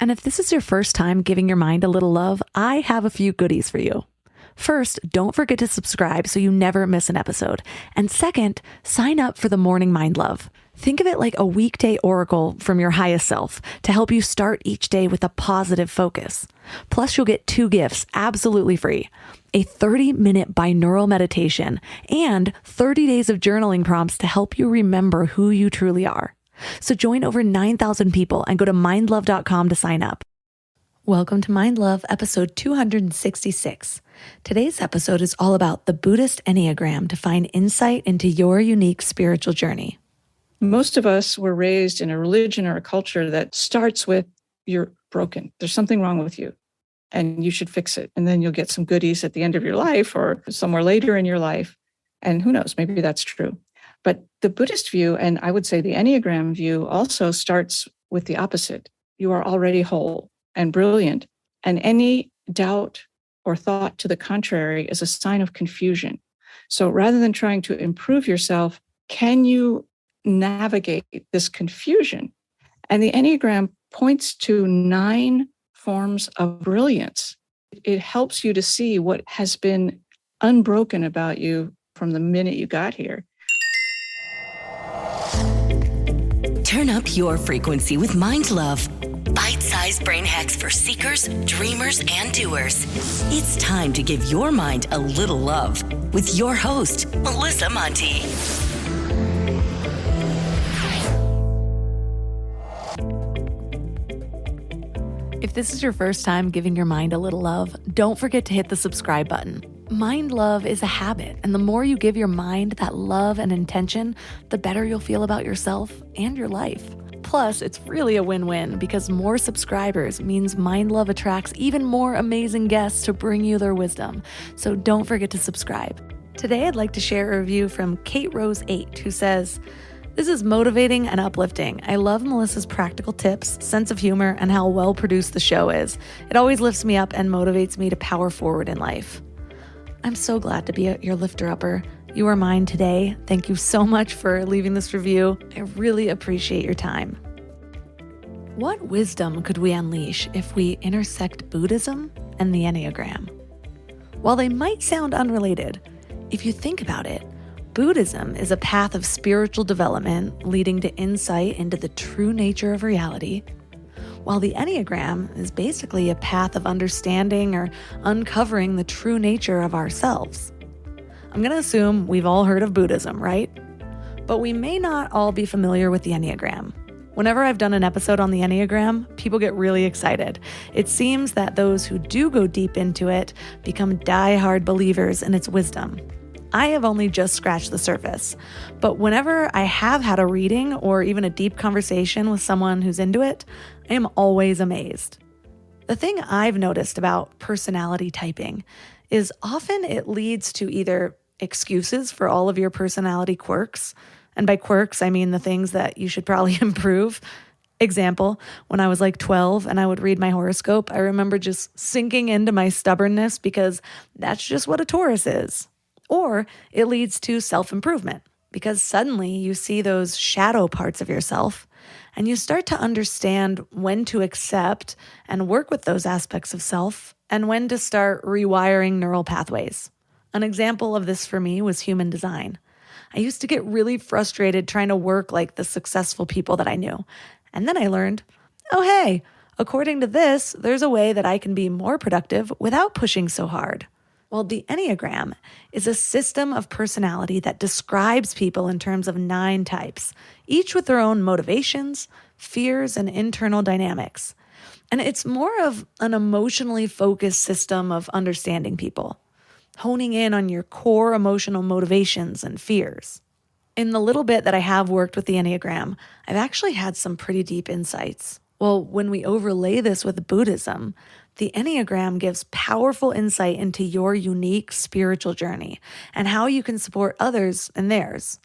And if this is your first time giving your mind a little love, I have a few goodies for you. First, don't forget to subscribe so you never miss an episode. And second, sign up for the Morning Mind Love. Think of it like a weekday oracle from your highest self to help you start each day with a positive focus. Plus, you'll get 2 gifts absolutely free: a 30-minute binaural meditation and 30 days of journaling prompts to help you remember who you truly are. So join over 9,000 people and go to mindlove.com to sign up. Welcome to Mind Love, episode 266. Today's episode is all about the Buddhist Enneagram to find insight into your unique spiritual journey. Most of us were raised in a religion or a culture that starts with, you're broken. There's something wrong with you and you should fix it. And then you'll get some goodies at the end of your life or somewhere later in your life. And who knows, maybe that's true. But the Buddhist view, and I would say the Enneagram view, also starts with the opposite. You are already whole and brilliant. And any doubt or thought to the contrary is a sign of confusion. So rather than trying to improve yourself, can you navigate this confusion? And the Enneagram points to 9 forms of brilliance. It helps you to see what has been unbroken about you from the minute you got here. Turn up your frequency with Mind Love. Bite-sized brain hacks for seekers, dreamers, and doers. It's time to give your mind a little love with your host, Melissa Monti. If this is your first time giving your mind a little love, don't forget to hit the subscribe button. Mind love is a habit, and the more you give your mind that love and intention, the better you'll feel about yourself and your life. Plus, it's really a win-win because more subscribers means Mind Love attracts even more amazing guests to bring you their wisdom. So don't forget to subscribe. Today, I'd like to share a review from Kate Rose 8, who says, "This is motivating and uplifting. I love Melissa's practical tips, sense of humor, and how well produced the show is. It always lifts me up and motivates me to power forward in life." I'm so glad to be your lifter-upper. You are mine today. Thank you so much for leaving this review. I really appreciate your time. What wisdom could we unleash if we intersect Buddhism and the Enneagram? While they might sound unrelated, if you think about it, Buddhism is a path of spiritual development leading to insight into the true nature of reality, while the Enneagram is basically a path of understanding or uncovering the true nature of ourselves. I'm going to assume we've all heard of Buddhism, right? But we may not all be familiar with the Enneagram. Whenever I've done an episode on the Enneagram, people get really excited. It seems that those who do go deep into it become die-hard believers in its wisdom. I have only just scratched the surface, but whenever I have had a reading or even a deep conversation with someone who's into it, I am always amazed. The thing I've noticed about personality typing is often it leads to either excuses for all of your personality quirks, and by quirks, I mean the things that you should probably improve. Example, when I was like 12 and I would read my horoscope, I remember just sinking into my stubbornness because that's just what a Taurus is. Or it leads to self-improvement because suddenly you see those shadow parts of yourself and you start to understand when to accept and work with those aspects of self and when to start rewiring neural pathways. An example of this for me was human design. I used to get really frustrated trying to work like the successful people that I knew. And then I learned, oh hey, according to this, there's a way that I can be more productive without pushing so hard. Well, the Enneagram is a system of personality that describes people in terms of 9 types, each with their own motivations, fears, and internal dynamics. And it's more of an emotionally focused system of understanding people, honing in on your core emotional motivations and fears. In the little bit that I have worked with the Enneagram, I've actually had some pretty deep insights. Well, when we overlay this with Buddhism, the Enneagram gives powerful insight into your unique spiritual journey and how you can support others in theirs.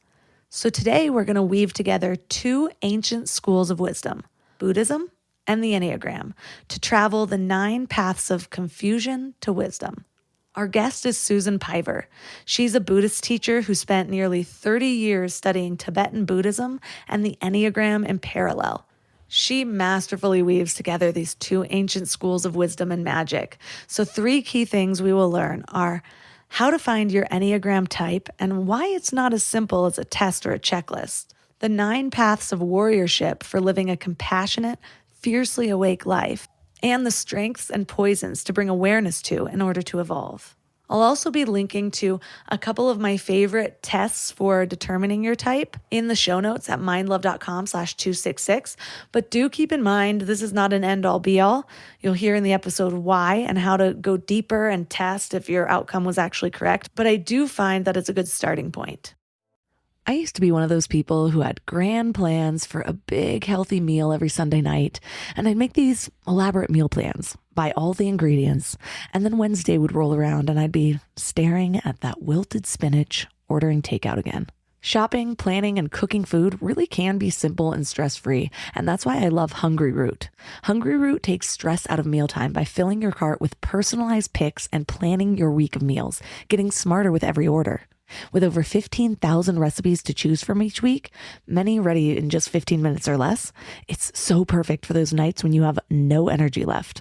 So today we're going to weave together 2 ancient schools of wisdom, Buddhism and the Enneagram, to travel the 9 paths of confusion to wisdom. Our guest is Susan Piver. She's a Buddhist teacher who spent nearly 30 years studying Tibetan Buddhism and the Enneagram in parallel. She masterfully weaves together these two ancient schools of wisdom and magic. So 3 key things we will learn are how to find your Enneagram type and why it's not as simple as a test or a checklist, the 9 paths of warriorship for living a compassionate, fiercely awake life, and the strengths and poisons to bring awareness to in order to evolve. I'll also be linking to a couple of my favorite tests for determining your type in the show notes at mindlove.com/266. But do keep in mind, this is not an end all be all. You'll hear in the episode why and how to go deeper and test if your outcome was actually correct. But I do find that it's a good starting point. I used to be one of those people who had grand plans for a big, healthy meal every Sunday night, and I'd make these elaborate meal plans, buy all the ingredients, and then Wednesday would roll around and I'd be staring at that wilted spinach, ordering takeout again. Shopping, planning, and cooking food really can be simple and stress-free, and that's why I love Hungry Root. Hungry Root takes stress out of mealtime by filling your cart with personalized picks and planning your week of meals, getting smarter with every order. With over 15,000 recipes to choose from each week, many ready in just 15 minutes or less, it's so perfect for those nights when you have no energy left.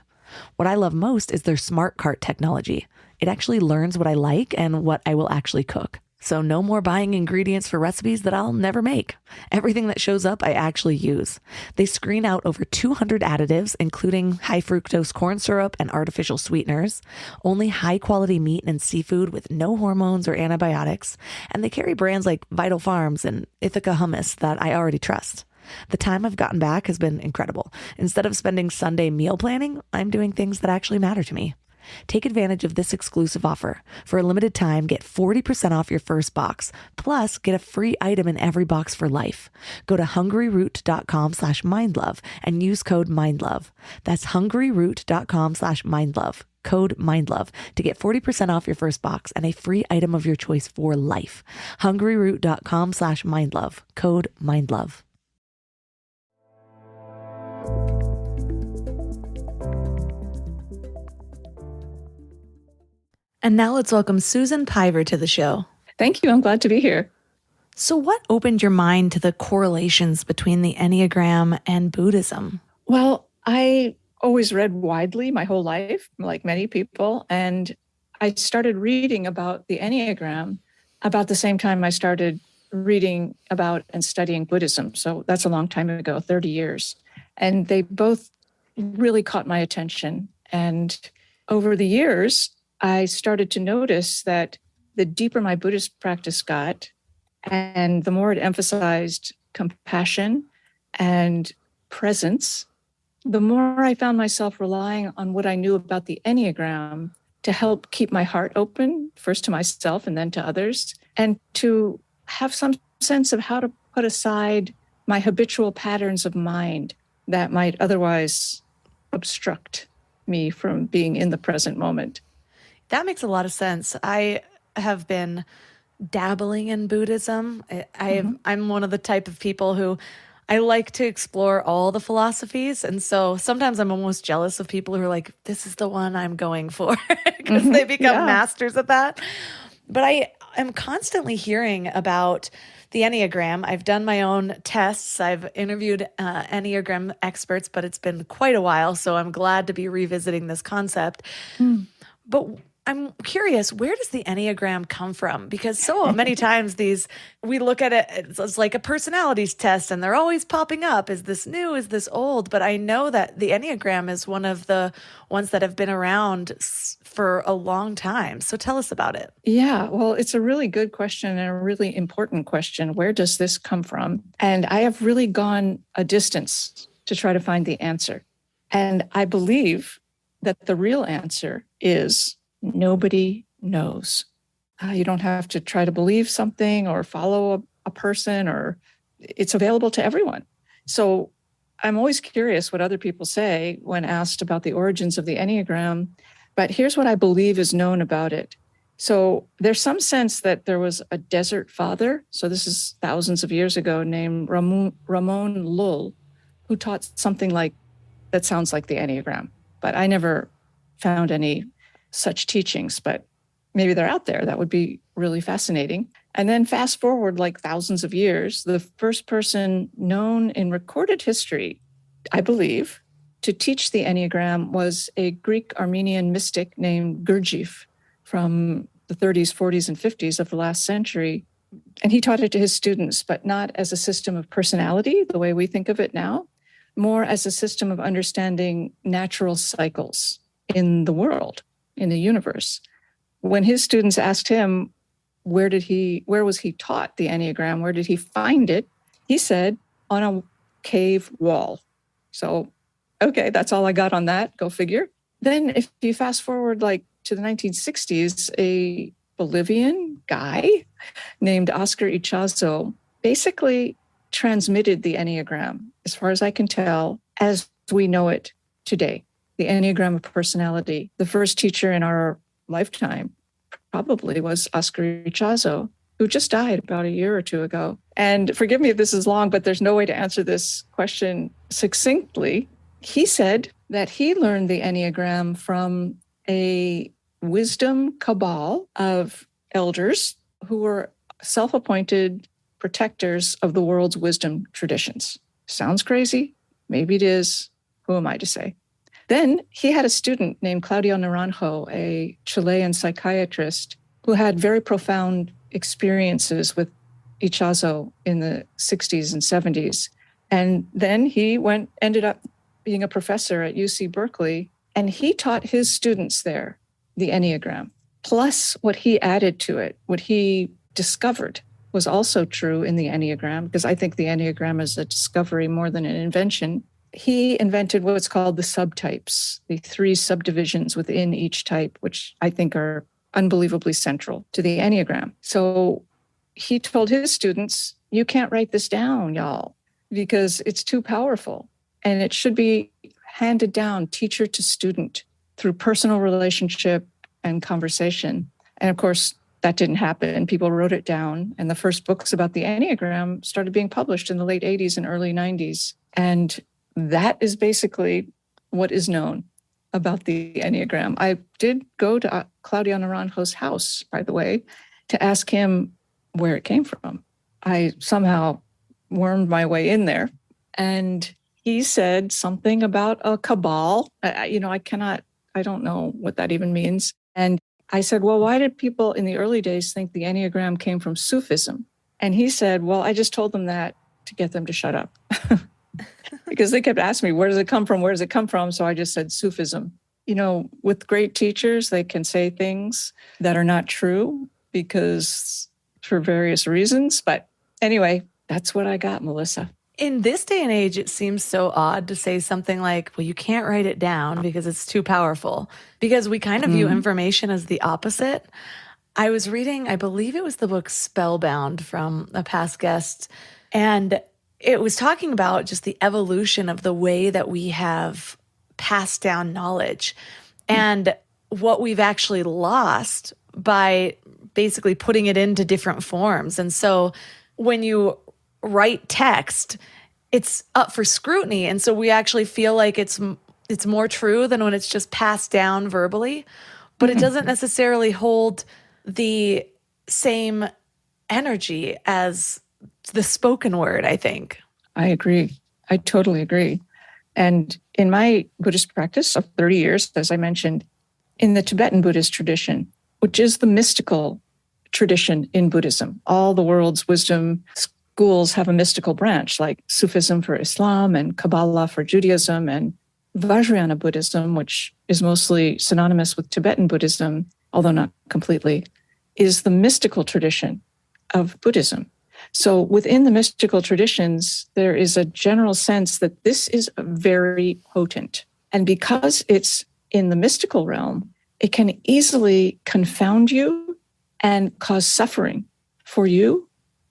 What I love most is their smart cart technology. It actually learns what I like and what I will actually cook. So no more buying ingredients for recipes that I'll never make. Everything that shows up, I actually use. They screen out over 200 additives, including high fructose corn syrup and artificial sweeteners, only high quality meat and seafood with no hormones or antibiotics, and they carry brands like Vital Farms and Ithaca Hummus that I already trust. The time I've gotten back has been incredible. Instead of spending Sunday meal planning, I'm doing things that actually matter to me. Take advantage of this exclusive offer. For a limited time, get 40% off your first box, plus get a free item in every box for life. Go to hungryroot.com/mindlove and use code mindlove. That's hungryroot.com/mindlove, code mindlove, to get 40% off your first box and a free item of your choice for life. hungryroot.com/mindlove, code mindlove. And now let's welcome Susan Piver to the show. Thank you. I'm glad to be here. So what opened your mind to the correlations between the Enneagram and Buddhism? Well, I always read widely my whole life, like many people, and I started reading about the Enneagram about the same time I started reading about and studying Buddhism. So that's a long time ago, 30 years. And they both really caught my attention. And over the years, I started to notice that the deeper my Buddhist practice got, and the more it emphasized compassion and presence, the more I found myself relying on what I knew about the Enneagram to help keep my heart open, first to myself and then to others, and to have some sense of how to put aside my habitual patterns of mind that might otherwise obstruct me from being in the present moment. That makes a lot of sense. I have been dabbling in Buddhism. I'm one of the type of people who I like to explore all the philosophies. And so sometimes I'm almost jealous of people who are like, this is the one I'm going for, because they become masters at that. But I am constantly hearing about the Enneagram. I've done my own tests. I've interviewed Enneagram experts, but it's been quite a while. So I'm glad to be revisiting this concept. But I'm curious, where does the Enneagram come from? Because so many times we look at it as like a personalities test and they're always popping up. Is this new? Is this old? But I know that the Enneagram is one of the ones that have been around for a long time. So tell us about it. Yeah, well, it's a really good question and a really important question. Where does this come from? And I have really gone a distance to try to find the answer. And I believe that the real answer is nobody knows. You don't have to try to believe something or follow a person, or it's available to everyone. So I'm always curious what other people say when asked about the origins of the Enneagram. But here's what I believe is known about it. So there's some sense that there was a desert father. So this is thousands of years ago, named Ramon Lull, who taught something like that sounds like the Enneagram. But I never found any such teachings, but maybe they're out there. That would be really fascinating. And then fast forward like thousands of years, the first person known in recorded history I believe, to teach the Enneagram was a Greek Armenian mystic named Gurdjieff from the 30s, 40s, and 50s of the last century. And he taught it to his students, but not as a system of personality, the way we think of it now, more as a system of understanding natural cycles in the world, in the universe. When his students asked him, where was he taught the Enneagram? Where did he find it? He said, on a cave wall. So, okay, that's all I got on that. Go figure. Then if you fast forward like to the 1960s, a Bolivian guy named Oscar Ichazo basically transmitted the Enneagram, as far as I can tell, as we know it today. The Enneagram of personality. The first teacher in our lifetime probably was Oscar Ichazo, who just died about a year or two ago. And forgive me if this is long, but there's no way to answer this question succinctly. He said that he learned the Enneagram from a wisdom cabal of elders who were self-appointed protectors of the world's wisdom traditions. Sounds crazy? Maybe it is. Who am I to say? Then he had a student named Claudio Naranjo, a Chilean psychiatrist who had very profound experiences with Ichazo in the 60s and 70s. And then he ended up being a professor at UC Berkeley, and he taught his students there the Enneagram. Plus what he added to it, what he discovered was also true in the Enneagram, because I think the Enneagram is a discovery more than an invention. He invented what's called the subtypes, the 3 subdivisions within each type, which I think are unbelievably central to the Enneagram. So he told his students, you can't write this down, y'all, because it's too powerful. And it should be handed down teacher to student through personal relationship and conversation. And of course, that didn't happen. People wrote it down. And the first books about the Enneagram started being published in the late 80s and early 90s. And that is basically what is known about the Enneagram. I did go to Claudio Naranjo's house, by the way, to ask him where it came from. I somehow wormed my way in there. And he said something about a cabal. I don't know what that even means. And I said, well, why did people in the early days think the Enneagram came from Sufism? And he said, well, I just told them that to get them to shut up. Because they kept asking me, where does it come from? Where does it come from? So I just said Sufism. You know, with great teachers, they can say things that are not true because for various reasons. But anyway, that's what I got, Melissa. In this day and age, it seems so odd to say something like, well, you can't write it down because it's too powerful, because we kind of view information as the opposite. I was reading, I believe it was the book Spellbound from a past guest, and it was talking about just the evolution of the way that we have passed down knowledge and what we've actually lost by basically putting it into different forms. And so when you write text, it's up for scrutiny. And so we actually feel like it's more true than when it's just passed down verbally, but it doesn't necessarily hold the same energy as the spoken word, I think. I agree. I totally agree. And in my Buddhist practice of 30 years, as I mentioned, in the Tibetan Buddhist tradition, which is the mystical tradition in Buddhism, all the world's wisdom schools have a mystical branch, like Sufism for Islam and Kabbalah for Judaism and Vajrayana Buddhism, which is mostly synonymous with Tibetan Buddhism, although not completely, is the mystical tradition of Buddhism. So within the mystical traditions, there is a general sense that this is very potent. And because it's in the mystical realm, it can easily confound you and cause suffering for you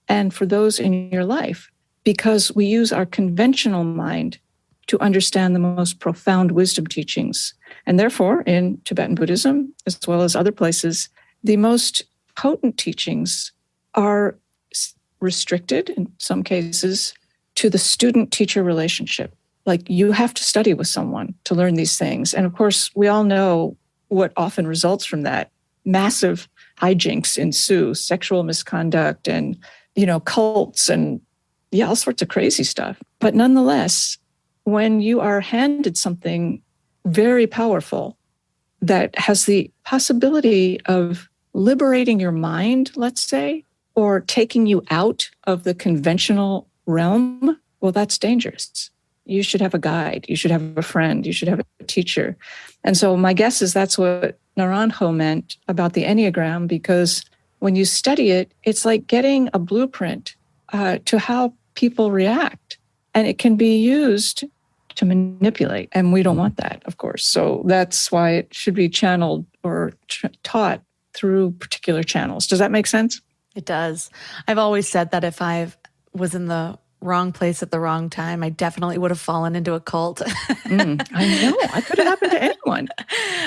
and for those in your life, because we use our conventional mind to understand the most profound wisdom teachings. And therefore, in Tibetan Buddhism, as well as other places, the most potent teachings are restricted, in some cases, to the student-teacher relationship. Like, you have to study with someone to learn these things. And of course, we all know what often results from that. Massive hijinks ensue, sexual misconduct and, cults and all sorts of crazy stuff. But nonetheless, when you are handed something very powerful that has the possibility of liberating your mind, let's say, or taking you out of the conventional realm, well, that's dangerous. You should have a guide. You should have a friend. You should have a teacher. And so my guess is that's what Naranjo meant about the Enneagram, because when you study it, it's like getting a blueprint to how people react. And it can be used to manipulate. And we don't want that, of course. So that's why it should be channeled or taught through particular channels. Does that make sense? It does. I've always said that if I was in the wrong place at the wrong time, I definitely would have fallen into a cult. I know. It could have happened to anyone.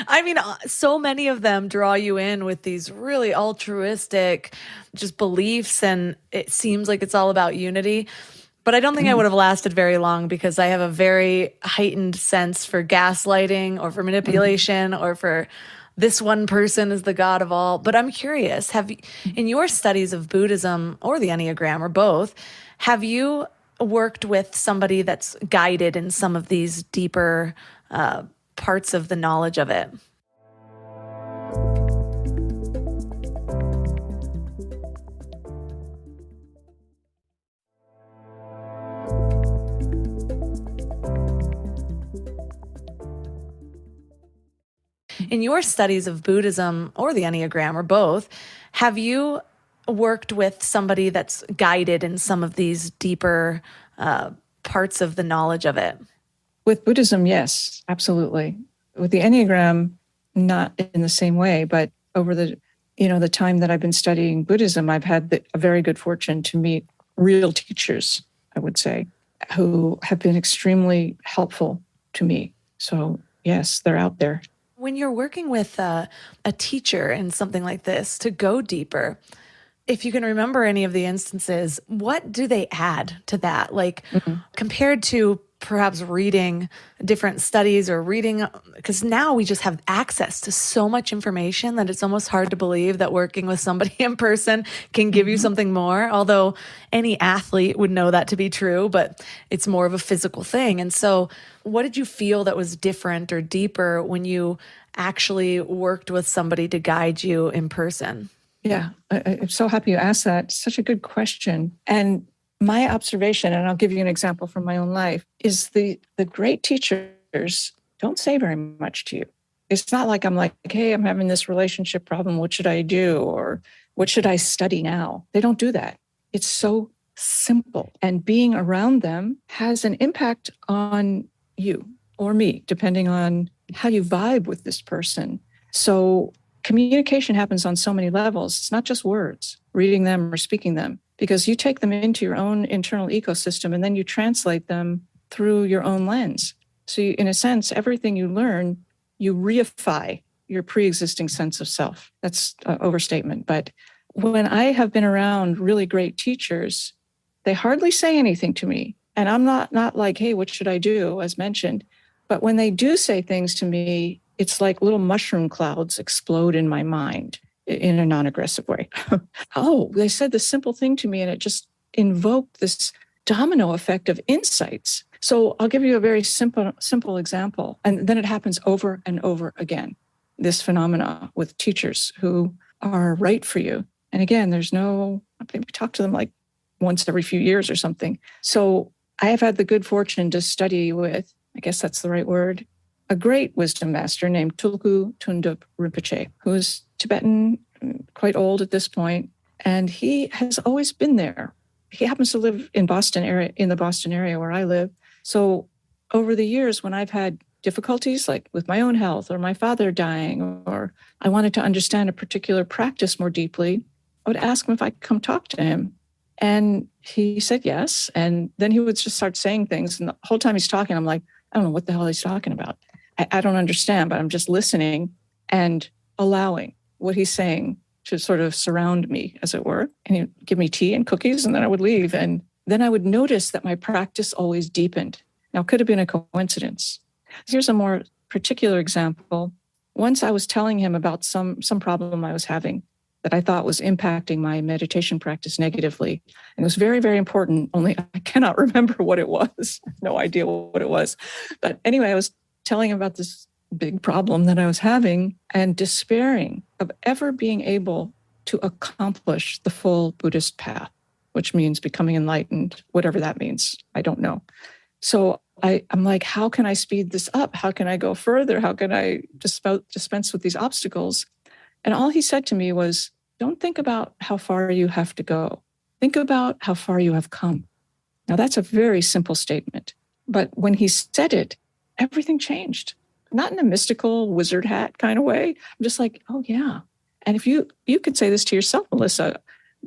I mean, so many of them draw you in with these really altruistic just beliefs, and it seems like it's all about unity. But I don't think I would have lasted very long, because I have a very heightened sense for gaslighting or for manipulation or for this one person is the God of all. But I'm curious, in your studies of Buddhism or the Enneagram or both, have you worked with somebody that's guided in some of these deeper parts of the knowledge of it? In your studies of Buddhism or the Enneagram or both, have you worked with somebody that's guided in some of these deeper parts of the knowledge of it? With Buddhism, yes, absolutely. With the Enneagram, not in the same way, but over the time that I've been studying Buddhism, I've had a very good fortune to meet real teachers, I would say, who have been extremely helpful to me. So yes, they're out there. When you're working with a teacher in something like this to go deeper, if you can remember any of the instances, what do they add to that? Like compared to perhaps reading different studies or reading, because now we just have access to so much information that it's almost hard to believe that working with somebody in person can give you something more. Although any athlete would know that to be true, but it's more of a physical thing. And so what did you feel that was different or deeper when you actually worked with somebody to guide you in person? Yeah, I'm so happy you asked that. Such a good question. And my observation, and I'll give you an example from my own life, is the great teachers don't say very much to you. It's not like I'm like, hey, I'm having this relationship problem. What should I do? Or what should I study now? They don't do that. It's so simple. And being around them has an impact on you or me, depending on how you vibe with this person. So communication happens on so many levels. It's not just words, reading them or speaking them, because you take them into your own internal ecosystem and then you translate them through your own lens. So you, in a sense, everything you learn, you reify your pre-existing sense of self. That's an overstatement. But when I have been around really great teachers, they hardly say anything to me. And I'm not like, hey, what should I do, as mentioned. But when they do say things to me, it's like little mushroom clouds explode in my mind in a non-aggressive way. Oh, they said this simple thing to me and it just invoked this domino effect of insights. So I'll give you a very simple example. And then it happens over and over again, this phenomena with teachers who are right for you. And again, I think we talk to them like once every few years or something. So I have had the good fortune to study with, I guess that's the right word, a great wisdom master named Tulku Tundup Rinpoche, who is Tibetan, quite old at this point, and he has always been there. He happens to live in the Boston area where I live. So over the years, when I've had difficulties like with my own health or my father dying, or I wanted to understand a particular practice more deeply, I would ask him if I could come talk to him. And he said yes. And then he would just start saying things. And the whole time he's talking, I'm like, I don't know what the hell he's talking about. I don't understand, but I'm just listening and allowing what he's saying to sort of surround me, as it were. And he'd give me tea and cookies, and then I would leave. And then I would notice that my practice always deepened. Now, it could have been a coincidence. Here's a more particular example. Once I was telling him about some problem I was having that I thought was impacting my meditation practice negatively. And it was very, very important, only I cannot remember what it was. I have no idea what it was. But anyway, I was telling him about this big problem that I was having and despairing of ever being able to accomplish the full Buddhist path, which means becoming enlightened, whatever that means. I don't know. So I'm like, how can I speed this up? How can I go further? How can I dispense with these obstacles? And all he said to me was, don't think about how far you have to go. Think about how far you have come. Now, that's a very simple statement. But when he said it, everything changed. Not in a mystical wizard hat kind of way. I'm just like, oh, yeah. And if you could say this to yourself, Melissa,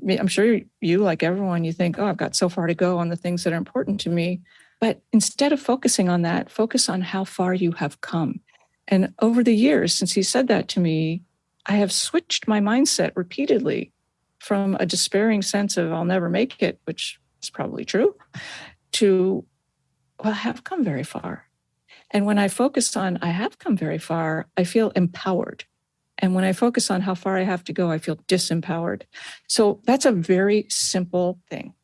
I'm sure you, like everyone, you think, oh, I've got so far to go on the things that are important to me. But instead of focusing on that, focus on how far you have come. And over the years, since he said that to me, I have switched my mindset repeatedly from a despairing sense of I'll never make it, which is probably true, to, well, I have come very far. And when I focus on I have come very far, I feel empowered. And when I focus on how far I have to go, I feel disempowered. So that's a very simple thing.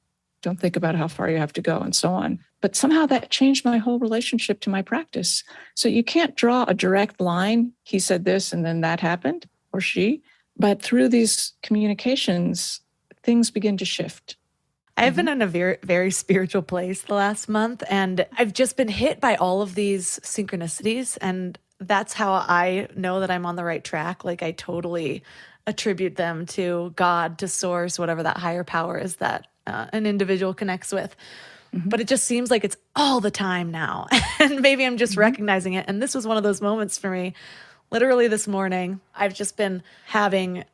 Don't think about how far you have to go and so on. But somehow that changed my whole relationship to my practice. So you can't draw a direct line. He said this and then that happened, or she. But through these communications, things begin to shift. I've been in a very, very spiritual place the last month, and I've just been hit by all of these synchronicities. And that's how I know that I'm on the right track. Like, I totally attribute them to God, to source, whatever that higher power is that an individual connects with. But it just seems like it's all the time now. And maybe I'm just recognizing it. And this was one of those moments for me. Literally this morning, I've just been having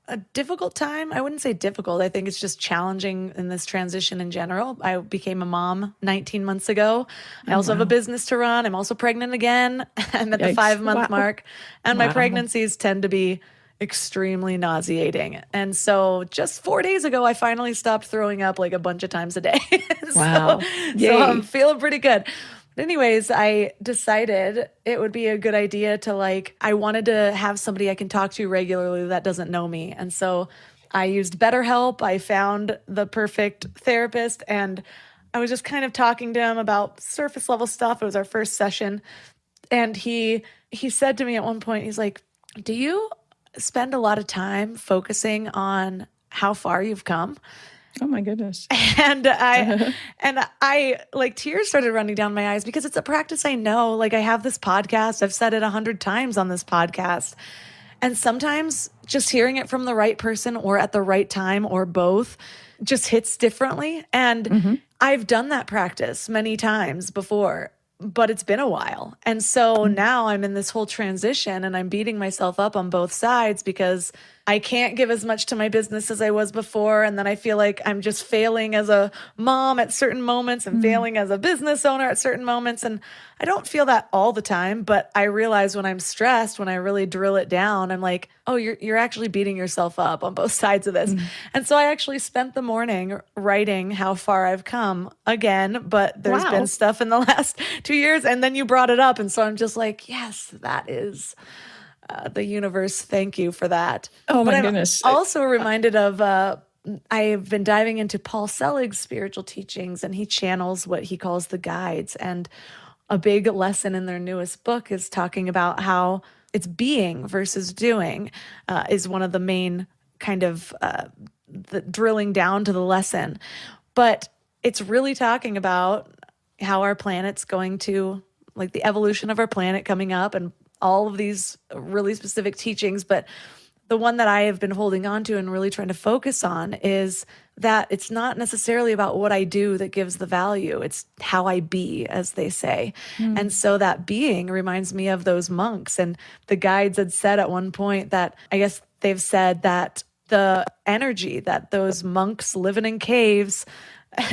a difficult time. I wouldn't say difficult. I think it's just challenging in this transition in general. I became a mom 19 months ago. I also have a business to run. I'm also pregnant again. I'm at the 5-month mark. And my pregnancies tend to be extremely nauseating. And so just 4 days ago, I finally stopped throwing up like a bunch of times a day. Wow. So I'm feeling pretty good. But anyways, I decided it would be a good idea to I wanted to have somebody I can talk to regularly that doesn't know me. And so I used BetterHelp. I found the perfect therapist, and I was just kind of talking to him about surface level stuff. It was our first session. And he said to me at one point, he's like, do you spend a lot of time focusing on how far you've come? Oh my goodness. And I like tears started running down my eyes because it's a practice I know. Like, I have this podcast. I've said it 100 times on this podcast. And sometimes just hearing it from the right person or at the right time or both just hits differently. And I've done that practice many times before, but it's been a while. And so now I'm in this whole transition and I'm beating myself up on both sides because I can't give as much to my business as I was before. And then I feel like I'm just failing as a mom at certain moments and failing as a business owner at certain moments. And I don't feel that all the time, but I realize when I'm stressed, when I really drill it down, I'm like, oh, you're actually beating yourself up on both sides of this. And so I actually spent the morning writing how far I've come again, but there's been stuff in the last 2 years. And then you brought it up. And so I'm just like, yes, that is the universe. Thank you for that. Oh my goodness. I'm also reminded of, I've been diving into Paul Selig's spiritual teachings, and he channels what he calls the guides. And a big lesson in their newest book is talking about how it's being versus doing is one of the main kind of the drilling down to the lesson. But it's really talking about how our planet's going to, like the evolution of our planet coming up and all of these really specific teachings. But the one that I have been holding on to and really trying to focus on is that it's not necessarily about what I do that gives the value. It's how I be, as they say. And so that being reminds me of those monks. And the guides had said at one point that, I guess they've said that the energy that those monks living in caves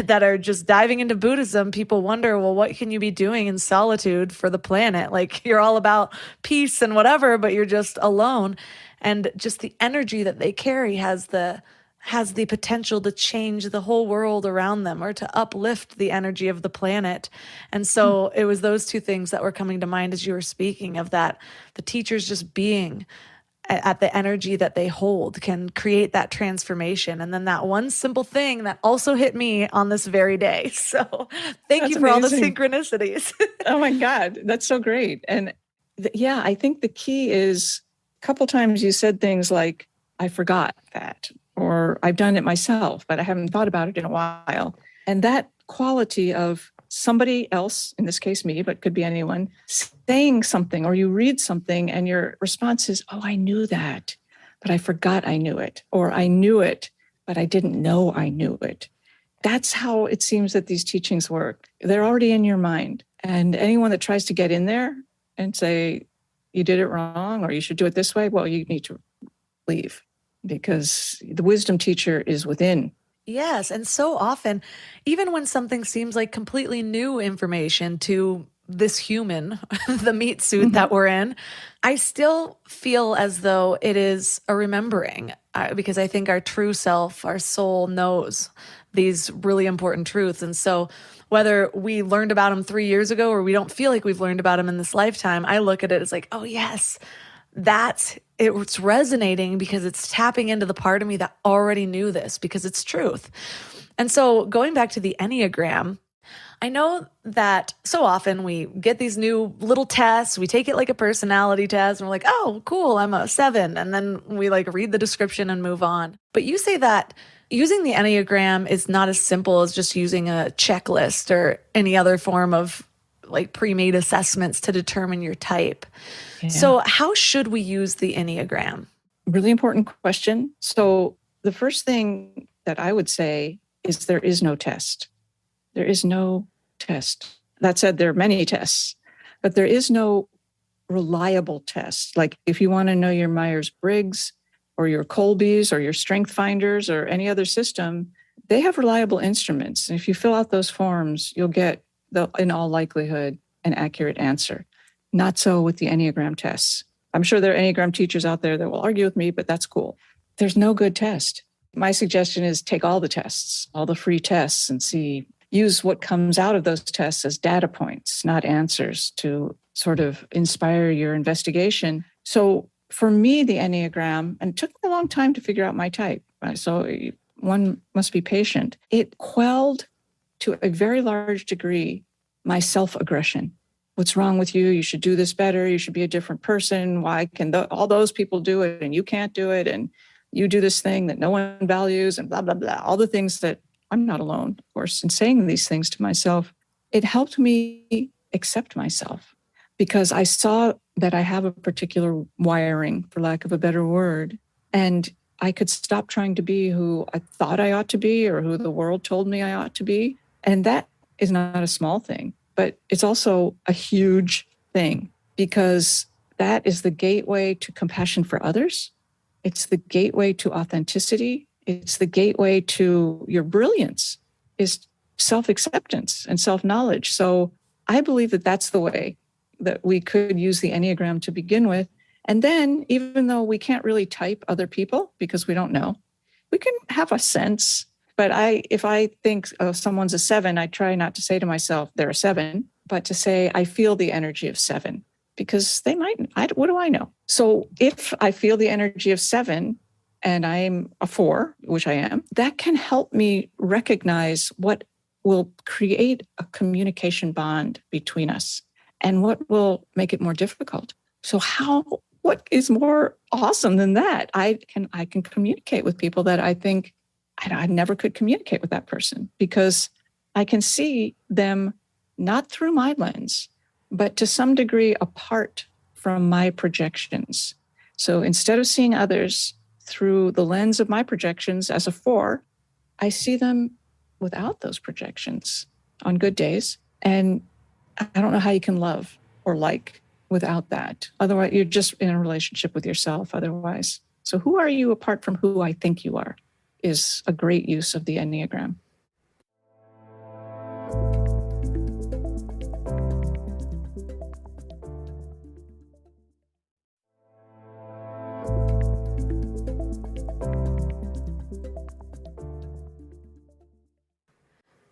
that are just diving into Buddhism, people wonder, well, what can you be doing in solitude for the planet? Like, you're all about peace and whatever, but you're just alone. And just the energy that they carry has the potential to change the whole world around them or to uplift the energy of the planet. And so it was those two things that were coming to mind as you were speaking of that, the teachers just being. at the energy that they hold can create that transformation. And then that one simple thing that also hit me on this very day. So thank That's you for all the amazing. synchronicities. Oh my God, that's so great. And yeah, I think the key is a couple times you said things like, I forgot that, or I've done it myself, but I haven't thought about it in a while. And that quality of somebody else, in this case me, but could be anyone, saying something, or you read something and your response is, oh, I knew that, but I forgot I knew it, or I knew it, but I didn't know I knew it. That's how it seems that these teachings work. They're already in your mind. And anyone that tries to get in there and say, you did it wrong, or you should do it this way, well, you need to leave, because the wisdom teacher is within. Yes. And so often, even when something seems like completely new information to this human, the meat suit that we're in, I still feel as though it is a remembering, because I think our true self, our soul knows these really important truths. And so whether we learned about them 3 years ago or we don't feel like we've learned about them in this lifetime, I look at it as like, oh yes, it's resonating because it's tapping into the part of me that already knew this because it's truth. And so going back to the Enneagram, I know that so often we get these new little tests, we take it like a personality test and we're like, oh, cool, I'm a 7. And then we like read the description and move on. But you say that using the Enneagram is not as simple as just using a checklist or any other form of like pre-made assessments to determine your type. Yeah. So how should we use the Enneagram? Really important question. So the first thing that I would say is there is no test. There is no test. That said, there are many tests, but there is no reliable test. Like if you want to know your Myers-Briggs or your Colby's or your Strength Finders or any other system, they have reliable instruments. And if you fill out those forms, you'll get, in all likelihood, an accurate answer. Not so with the Enneagram tests. I'm sure there are Enneagram teachers out there that will argue with me, but that's cool. There's no good test. My suggestion is take all the tests, all the free tests, and use what comes out of those tests as data points, not answers, to sort of inspire your investigation. So for me, the Enneagram, and it took me a long time to figure out my type, so one must be patient. It quelled to a very large degree my self-aggression. What's wrong with you? You should do this better. You should be a different person. Why can all those people do it and you can't do it? And you do this thing that no one values and blah, blah, blah. All the things that I'm not alone, of course, in saying these things to myself. It helped me accept myself because I saw that I have a particular wiring, for lack of a better word, and I could stop trying to be who I thought I ought to be or who the world told me I ought to be. And that is not a small thing, but it's also a huge thing because that is the gateway to compassion for others. It's the gateway to authenticity. It's the gateway to your brilliance, is self-acceptance and self-knowledge. So I believe that that's the way that we could use the Enneagram to begin with. And then, even though we can't really type other people because we don't know, we can have a sense. But if I think someone's a 7, I try not to say to myself, they're a 7, but to say, I feel the energy of 7, because they might, what do I know? So if I feel the energy of 7 and I'm a 4, which I am, that can help me recognize what will create a communication bond between us and what will make it more difficult. So what is more awesome than that? I can communicate with people that I think I never could communicate with that person because I can see them not through my lens, but to some degree apart from my projections. So instead of seeing others through the lens of my projections as a 4, I see them without those projections on good days. And I don't know how you can love or like without that. Otherwise, you're just in a relationship with yourself otherwise. So who are you apart from who I think you are is a great use of the Enneagram.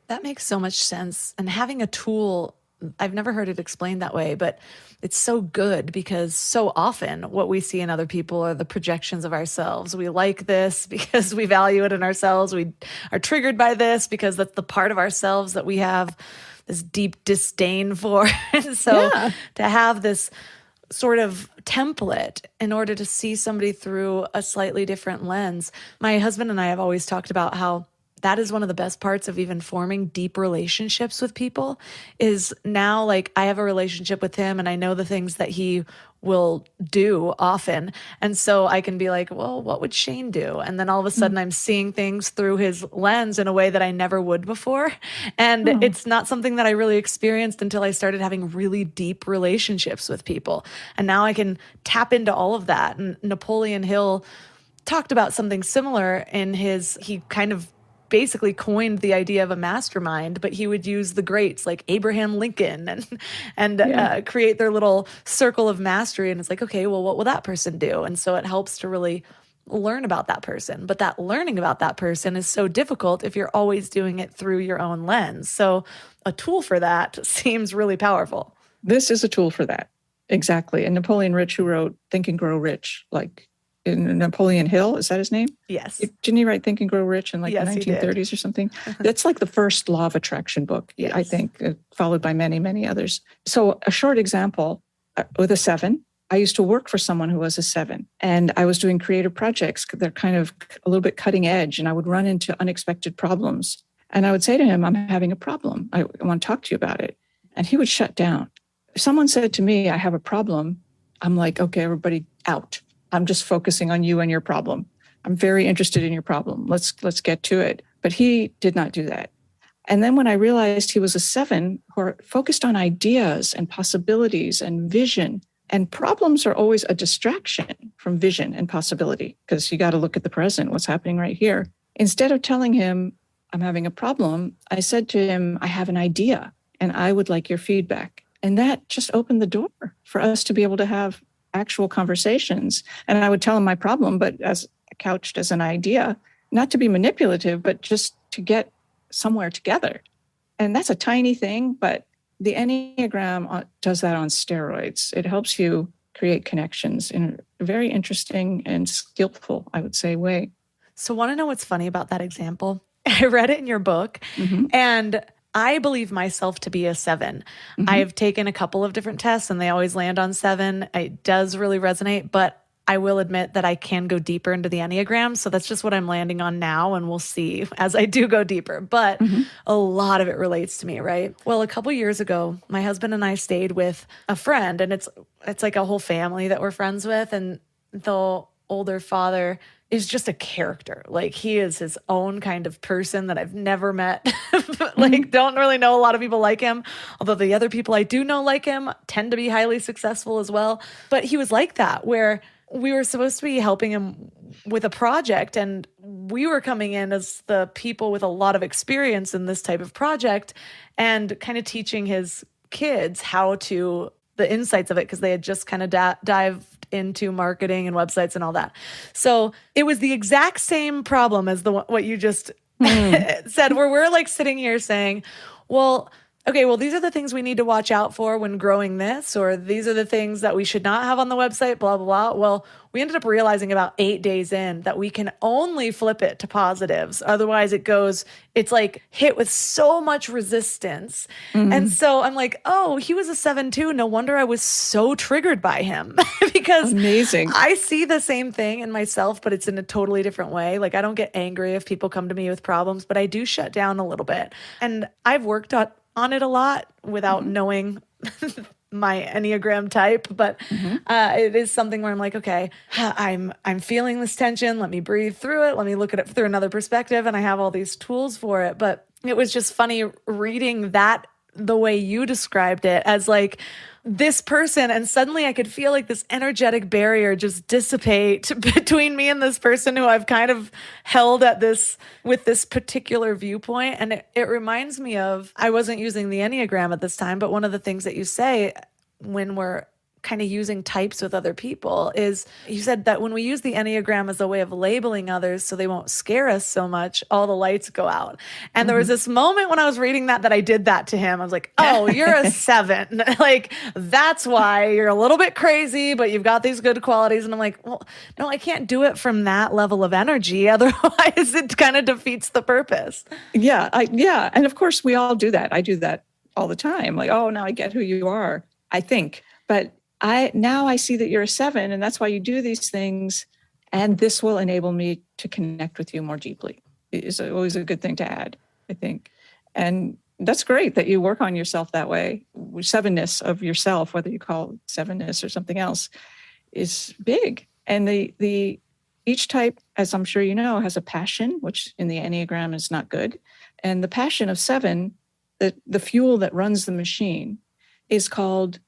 That makes so much sense. And having a tool I've never heard it explained that way, but it's so good because so often what we see in other people are the projections of ourselves. We like this because we value it in ourselves. We are triggered by this because that's the part of ourselves that we have this deep disdain for. And so to have this sort of template in order to see somebody through a slightly different lens. My husband and I have always talked about how that is one of the best parts of even forming deep relationships with people is now like I have a relationship with him and I know the things that he will do often. And so I can be like, well, what would Shane do? And then all of a sudden I'm seeing things through his lens in a way that I never would before. And it's not something that I really experienced until I started having really deep relationships with people. And now I can tap into all of that. And Napoleon Hill talked about something similar in he kind of basically coined the idea of a mastermind, but he would use the greats like Abraham Lincoln and create their little circle of mastery. And it's like, okay, well, what will that person do? And so it helps to really learn about that person. But that learning about that person is so difficult if you're always doing it through your own lens. So a tool for that seems really powerful. This is a tool for that. Exactly. And Napoleon Rich, who wrote Think and Grow Rich, like in Napoleon Hill, is that his name? Yes. Didn't he write Think and Grow Rich in like the 1930s or something? That's like the first law of attraction book, I think, followed by many, many others. So a short example with a 7, I used to work for someone who was a 7, and I was doing creative projects. They're kind of a little bit cutting edge, and I would run into unexpected problems. And I would say to him, I'm having a problem. I want to talk to you about it. And he would shut down. If someone said to me, I have a problem, I'm like, okay, everybody out. I'm just focusing on you and your problem. I'm very interested in your problem. Let's get to it. But he did not do that. And then when I realized he was a 7 who focused on ideas and possibilities and vision, and problems are always a distraction from vision and possibility because you got to look at the present, what's happening right here. Instead of telling him I'm having a problem, I said to him, I have an idea and I would like your feedback. And that just opened the door for us to be able to have actual conversations. And I would tell him my problem, but as couched as an idea, not to be manipulative, but just to get somewhere together. And that's a tiny thing, but the Enneagram does that on steroids. It helps you create connections in a very interesting and skillful, I would say, way. So want to know what's funny about that example? I read it in your book and I believe myself to be a 7. I've taken a couple of different tests and they always land on 7. It does really resonate, but I will admit that I can go deeper into the Enneagram. So that's just what I'm landing on now. And we'll see as I do go deeper, but a lot of it relates to me, right? Well, a couple years ago, my husband and I stayed with a friend, and it's like a whole family that we're friends with. And the older father is just a character. Like he is his own kind of person that I've never met. Like don't really know a lot of people like him. Although the other people I do know like him tend to be highly successful as well. But he was like that where we were supposed to be helping him with a project and we were coming in as the people with a lot of experience in this type of project and kind of teaching his kids the insights of it because they had just kind of dived into marketing and websites and all that. So it was the exact same problem as what you just said, where we're like sitting here saying, well, okay, well, these are the things we need to watch out for when growing this, or these are the things that we should not have on the website, blah, blah, blah. Well, we ended up realizing about 8 days in that we can only flip it to positives. Otherwise it's like hit with so much resistance. And so I'm like, oh, he was a 7 too. No wonder I was so triggered by him because amazing. I see the same thing in myself, but it's in a totally different way. Like I don't get angry if people come to me with problems, but I do shut down a little bit. And I've worked on it a lot without knowing my Enneagram type, but it is something where I'm like, okay, I'm feeling this tension. Let me breathe through it. Let me look at it through another perspective. And I have all these tools for it. But it was just funny reading that the way you described it as like this person. And suddenly I could feel like this energetic barrier just dissipate between me and this person who I've kind of held with this particular viewpoint. And it reminds me of, I wasn't using the Enneagram at this time, but one of the things that you say when we're kind of using types with other people is you said that when we use the Enneagram as a way of labeling others so they won't scare us so much, all the lights go out. And there was this moment when I was reading that I did that to him. I was like, oh, you're a 7. Like, that's why you're a little bit crazy, but you've got these good qualities. And I'm like, well, no, I can't do it from that level of energy. Otherwise, it kind of defeats the purpose. Yeah. And of course, we all do that. I do that all the time. Like, oh, now I get who you are, I think. But I see that you're a 7, and that's why you do these things. And this will enable me to connect with you more deeply. It's always a good thing to add, I think. And that's great that you work on yourself that way. 7-ness of yourself, whether you call it 7-ness or something else, is big. And each type, as I'm sure you know, has a passion, which in the Enneagram is not good. And the passion of 7, the fuel that runs the machine, is called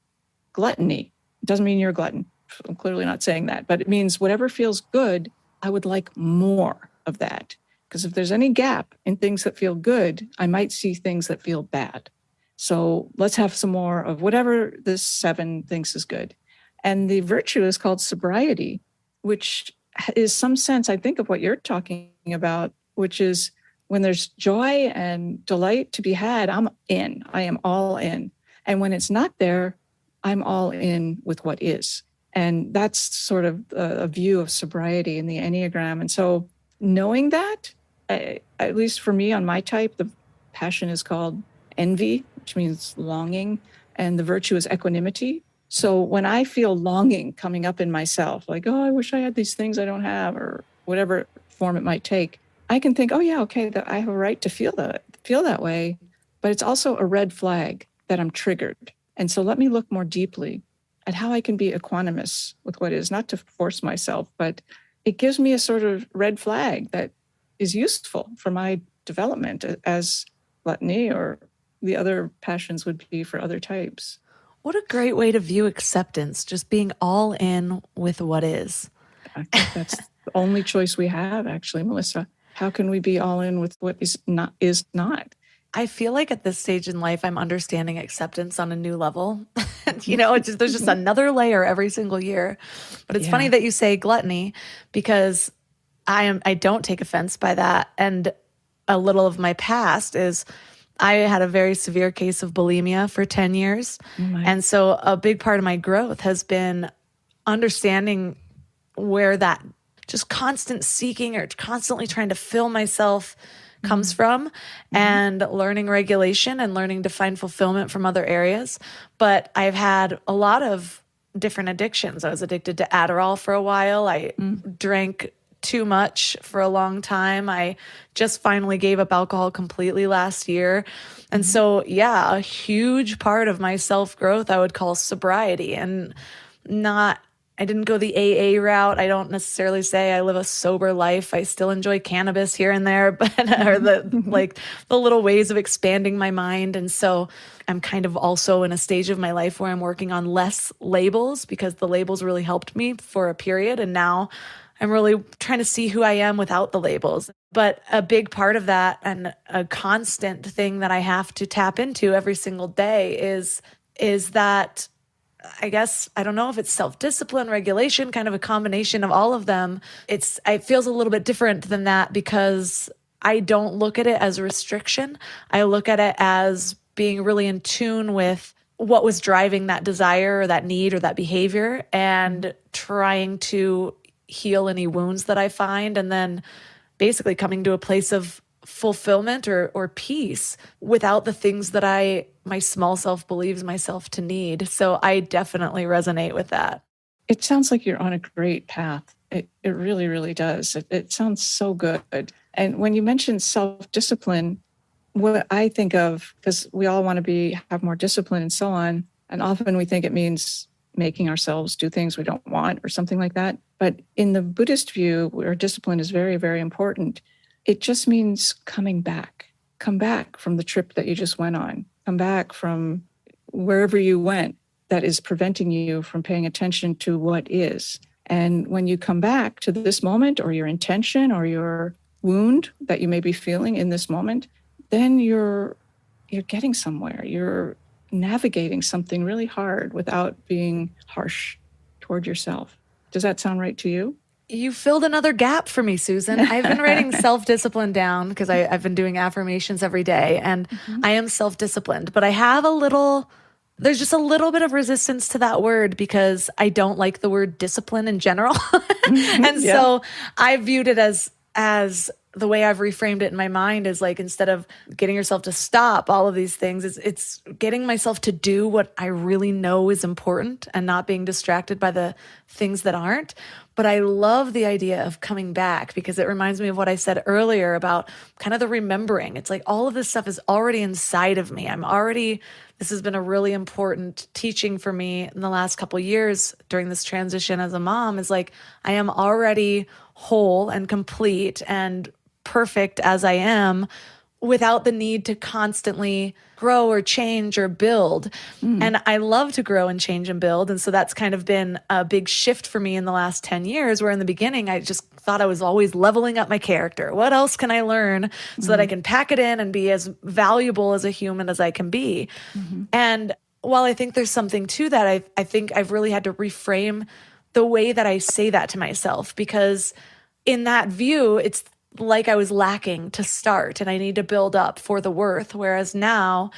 gluttony. It doesn't mean you're a glutton. I'm clearly not saying that, but it means whatever feels good, I would like more of that. Because if there's any gap in things that feel good, I might see things that feel bad. So let's have some more of whatever this 7 thinks is good. And the virtue is called sobriety, which is some sense, I think, of what you're talking about, which is when there's joy and delight to be had, I'm in. I am all in. And when it's not there, I'm all in with what is. And that's sort of a view of sobriety in the Enneagram. And so knowing that, at least for me on my type, the passion is called envy, which means longing, and the virtue is equanimity. So when I feel longing coming up in myself, like, oh, I wish I had these things I don't have, or whatever form it might take, I can think, oh yeah, okay, that I have a right to feel that way, but it's also a red flag that I'm triggered. And so let me look more deeply at how I can be equanimous with what is, not to force myself, but it gives me a sort of red flag that is useful for my development as gluttony or the other passions would be for other types. What a great way to view acceptance, just being all in with what is. I think that's the only choice we have, actually, Melissa. How can we be all in with what is not? I feel like at this stage in life, I'm understanding acceptance on a new level. There's just another layer every single year. But it's funny that you say gluttony, because I don't take offense by that. And a little of my past is I had a very severe case of bulimia for 10 years. And so a big part of my growth has been understanding where that just constant seeking or constantly trying to fill myself comes from, and learning regulation and learning to find fulfillment from other areas. But I've had a lot of different addictions. I was addicted to Adderall for a while. I drank too much for a long time. I just finally gave up alcohol completely last year. And so, a huge part of my self-growth I would call sobriety, and I didn't go the AA route. I don't necessarily say I live a sober life. I still enjoy cannabis here and there, but or the little ways of expanding my mind. And so I'm kind of also in a stage of my life where I'm working on less labels, because the labels really helped me for a period. And now I'm really trying to see who I am without the labels. But a big part of that, and a constant thing that I have to tap into every single day, is that, I guess, I don't know if it's self-discipline, regulation, kind of a combination of all of them. It feels a little bit different than that, because I don't look at it as a restriction. I look at it as being really in tune with what was driving that desire or that need or that behavior, and trying to heal any wounds that I find, and then basically coming to a place of fulfillment or peace without the things that my small self believes myself to need. So I definitely resonate with that. It sounds like you're on a great path. It really, really does. It sounds so good. And when you mention self-discipline, what I think of, because we all want to have more discipline and so on, and often we think it means making ourselves do things we don't want or something like that. But in the Buddhist view, where discipline is very, very important, it just means coming back. Come back from the trip that you just went on. Come back from wherever you went that is preventing you from paying attention to what is. And when you come back to this moment, or your intention or your wound that you may be feeling in this moment, then you're getting somewhere. You're navigating something really hard without being harsh toward yourself. Does that sound right to you? You filled another gap for me, Susan. I've been writing self-discipline down because I've been doing affirmations every day, and I am self-disciplined, but I have there's just a little bit of resistance to that word because I don't like the word discipline in general. And so I viewed it as the way I've reframed it in my mind is like, instead of getting yourself to stop all of these things, it's getting myself to do what I really know is important and not being distracted by the things that aren't. But I love the idea of coming back because it reminds me of what I said earlier about kind of the remembering. It's like all of this stuff is already inside of me. This has been a really important teaching for me in the last couple of years during this transition as a mom, is like, I am already whole and complete and perfect as I am without the need to constantly grow or change or build. And I love to grow and change and build. And so that's kind of been a big shift for me in the last 10 years, where in the beginning, I just thought I was always leveling up my character. What else can I learn so that I can pack it in and be as valuable as a human as I can be? And while I think there's something to that, I think I've really had to reframe the way that I say that to myself, because in that view, it's like I was lacking to start and I need to build up for the worth. Whereas now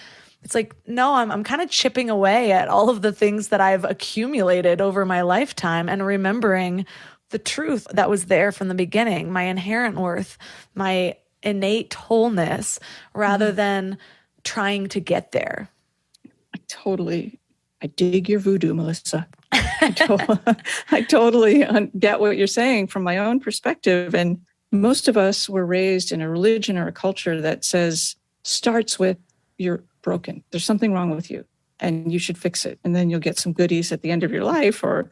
it's like, no, I'm kind of chipping away at all of the things that I've accumulated over my lifetime and remembering the truth that was there from the beginning, my inherent worth, my innate wholeness, rather than trying to get there. I dig your voodoo, Melissa. I totally get what you're saying from my own perspective. And most of us were raised in a religion or a culture that starts with, you're broken. There's something wrong with you and you should fix it. And then you'll get some goodies at the end of your life or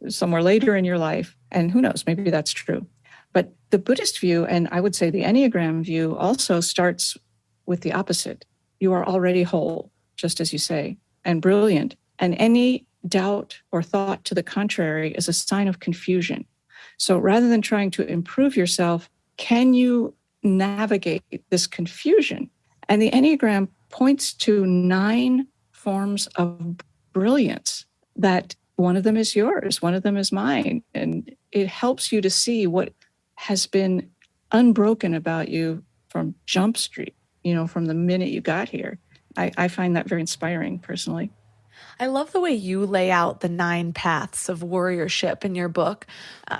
somewhere later in your life. And who knows, maybe that's true. But the Buddhist view, and I would say the Enneagram view, also starts with the opposite. You are already whole, just as you say, and brilliant. And any doubt or thought to the contrary is a sign of confusion. So rather than trying to improve yourself, can you navigate this confusion? And the Enneagram points to 9 forms of brilliance, that one of them is yours, one of them is mine. And it helps you to see what has been unbroken about you from Jump Street, from the minute you got here. I find that very inspiring personally. I love the way you lay out the 9 paths of warriorship in your book,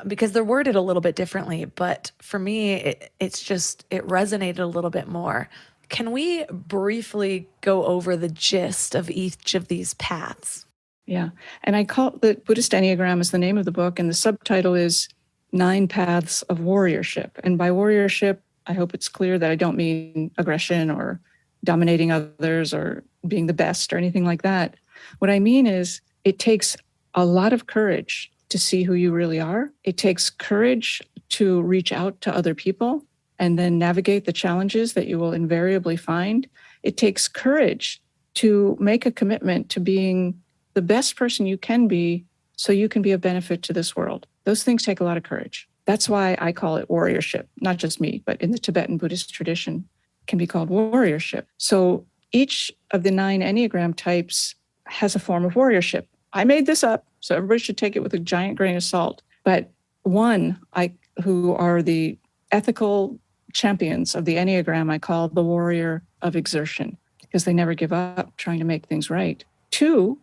because they're worded a little bit differently. But for me, it resonated a little bit more. Can we briefly go over the gist of each of these paths? Yeah. And I call the Buddhist Enneagram is the name of the book. And the subtitle is 9 Paths of Warriorship. And by warriorship, I hope it's clear that I don't mean aggression or dominating others or being the best or anything like that. What I mean is it takes a lot of courage to see who you really are. It takes courage to reach out to other people and then navigate the challenges that you will invariably find. It takes courage to make a commitment to being the best person you can be so you can be of benefit to this world. Those things take a lot of courage. That's why I call it warriorship, not just me, but in the Tibetan Buddhist tradition can be called warriorship. So each of the 9 Enneagram types has a form of warriorship. I made this up, so everybody should take it with a giant grain of salt. But who are the ethical champions of the Enneagram, I call the warrior of exertion, because they never give up trying to make things right. 2,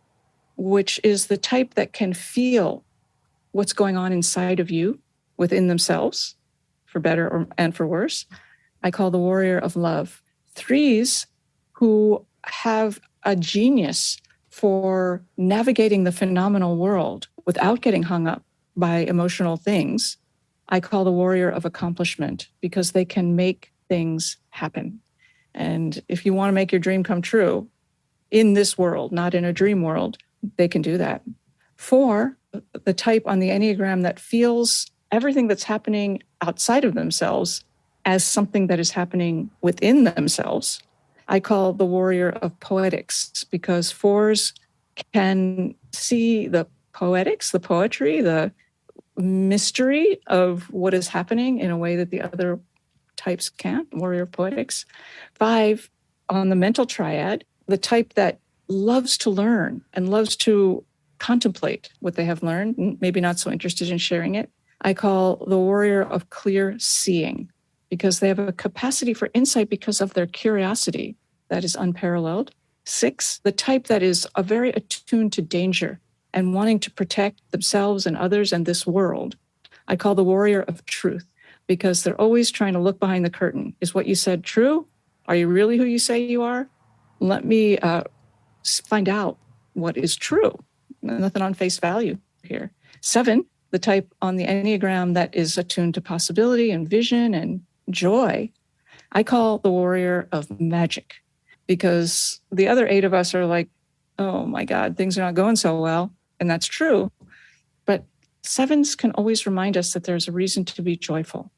which is the type that can feel what's going on inside of you within themselves, for better and for worse, I call the warrior of love. 3s who have a genius for navigating the phenomenal world without getting hung up by emotional things, I call the warrior of accomplishment, because they can make things happen. And if you want to make your dream come true in this world, not in a dream world, they can do that. 4, the type on the Enneagram that feels everything that's happening outside of themselves as something that is happening within themselves, I call the warrior of poetics, because 4s can see the poetics, the poetry, the mystery of what is happening in a way that the other types can't, warrior of poetics. 5, on the mental triad, the type that loves to learn and loves to contemplate what they have learned, and maybe not so interested in sharing it, I call the warrior of clear seeing, because they have a capacity for insight because of their curiosity that is unparalleled. 6, the type that is very attuned to danger and wanting to protect themselves and others and this world. I call the warrior of truth, because they're always trying to look behind the curtain. Is what you said true? Are you really who you say you are? Let me find out what is true. Nothing on face value here. 7, the type on the Enneagram that is attuned to possibility and vision and joy, I call the warrior of magic, because the other 8 of us are like, oh my God, things are not going so well. And that's true. But 7s can always remind us that there's a reason to be joyful.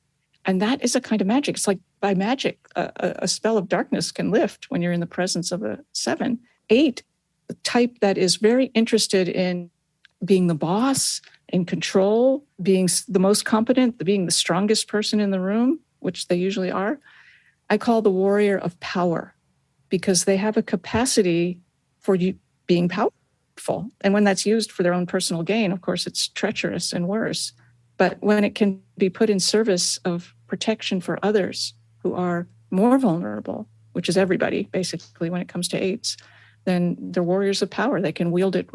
And that is a kind of magic. It's like by magic, a spell of darkness can lift when you're in the presence of a 7. 8, the type that is very interested in being the boss, in control, being the most competent, being the strongest person in the room, which they usually are, I call the warrior of power, because they have a capacity for you being powerful. And when that's used for their own personal gain, of course, it's treacherous and worse. But when it can be put in service of protection for others who are more vulnerable, which is everybody, basically, when it comes to 8s, then they're warriors of power. They can wield it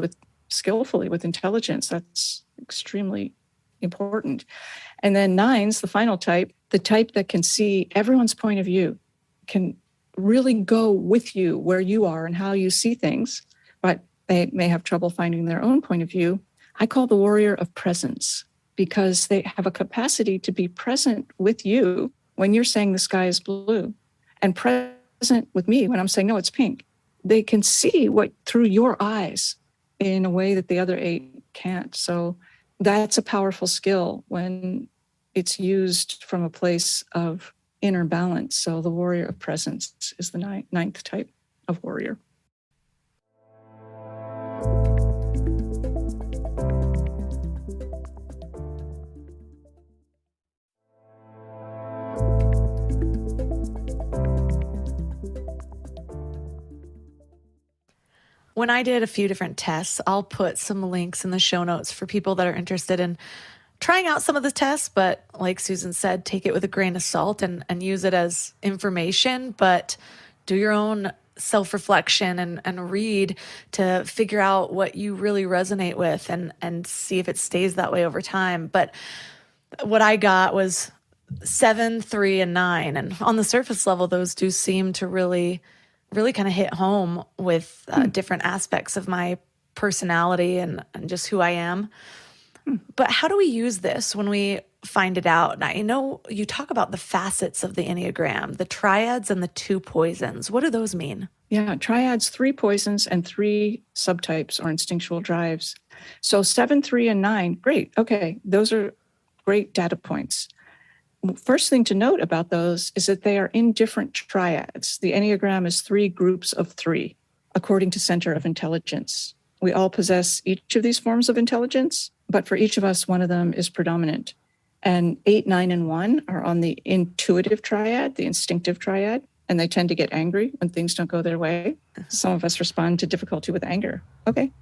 skillfully, with intelligence. That's extremely important. And then 9s, the final type, the type that can see everyone's point of view, can really go with you where you are and how you see things, but they may have trouble finding their own point of view. I call the warrior of presence, because they have a capacity to be present with you when you're saying the sky is blue, and present with me when I'm saying, no, it's pink. They can see what through your eyes in a way that the other 8 can't. So that's a powerful skill when it's used from a place of inner balance. So the warrior of presence is the 9th type of warrior. When I did a few different tests, I'll put some links in the show notes for people that are interested in trying out some of the tests, but like Susan said, take it with a grain of salt and use it as information, but do your own self-reflection and read to figure out what you really resonate with and see if it stays that way over time. But what I got was 7, 3, and 9. And on the surface level, those do seem to really kind of hit home with different aspects of my personality and just who I am. But how do we use this when we find it out? Now, I know you talk about the facets of the Enneagram, the triads and the 2 poisons. What do those mean? Yeah, triads, 3 poisons and 3 subtypes or instinctual drives. So 7, 3, and 9, great. Okay, those are great data points. First thing to note about those is that they are in different triads. The Enneagram is 3 groups of 3, according to Center of Intelligence. We all possess each of these forms of intelligence, but for each of us, one of them is predominant. And 8, 9, and 1 are on the intuitive triad, the instinctive triad, and they tend to get angry when things don't go their way. Some of us respond to difficulty with anger. Okay.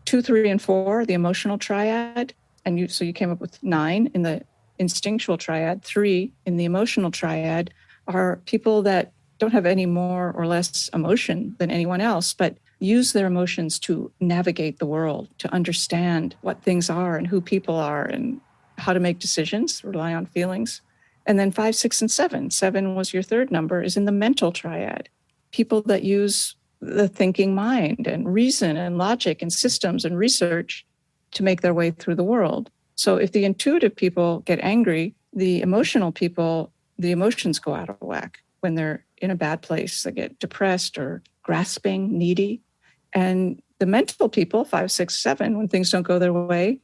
2, 3, and 4, the emotional triad, and so you came up with 9 in the instinctual triad. 3 in the emotional triad are people that don't have any more or less emotion than anyone else, but use their emotions to navigate the world, to understand what things are and who people are and how to make decisions, rely on feelings. And then 5, 6, and 7. 7 was your 3rd number, is in the mental triad. People that use the thinking mind and reason and logic and systems and research to make their way through the world. So if the intuitive people get angry, the emotional people, the emotions go out of whack when they're in a bad place. They get depressed or grasping, needy. And the mental people, 5, 6, 7, when things don't go their way,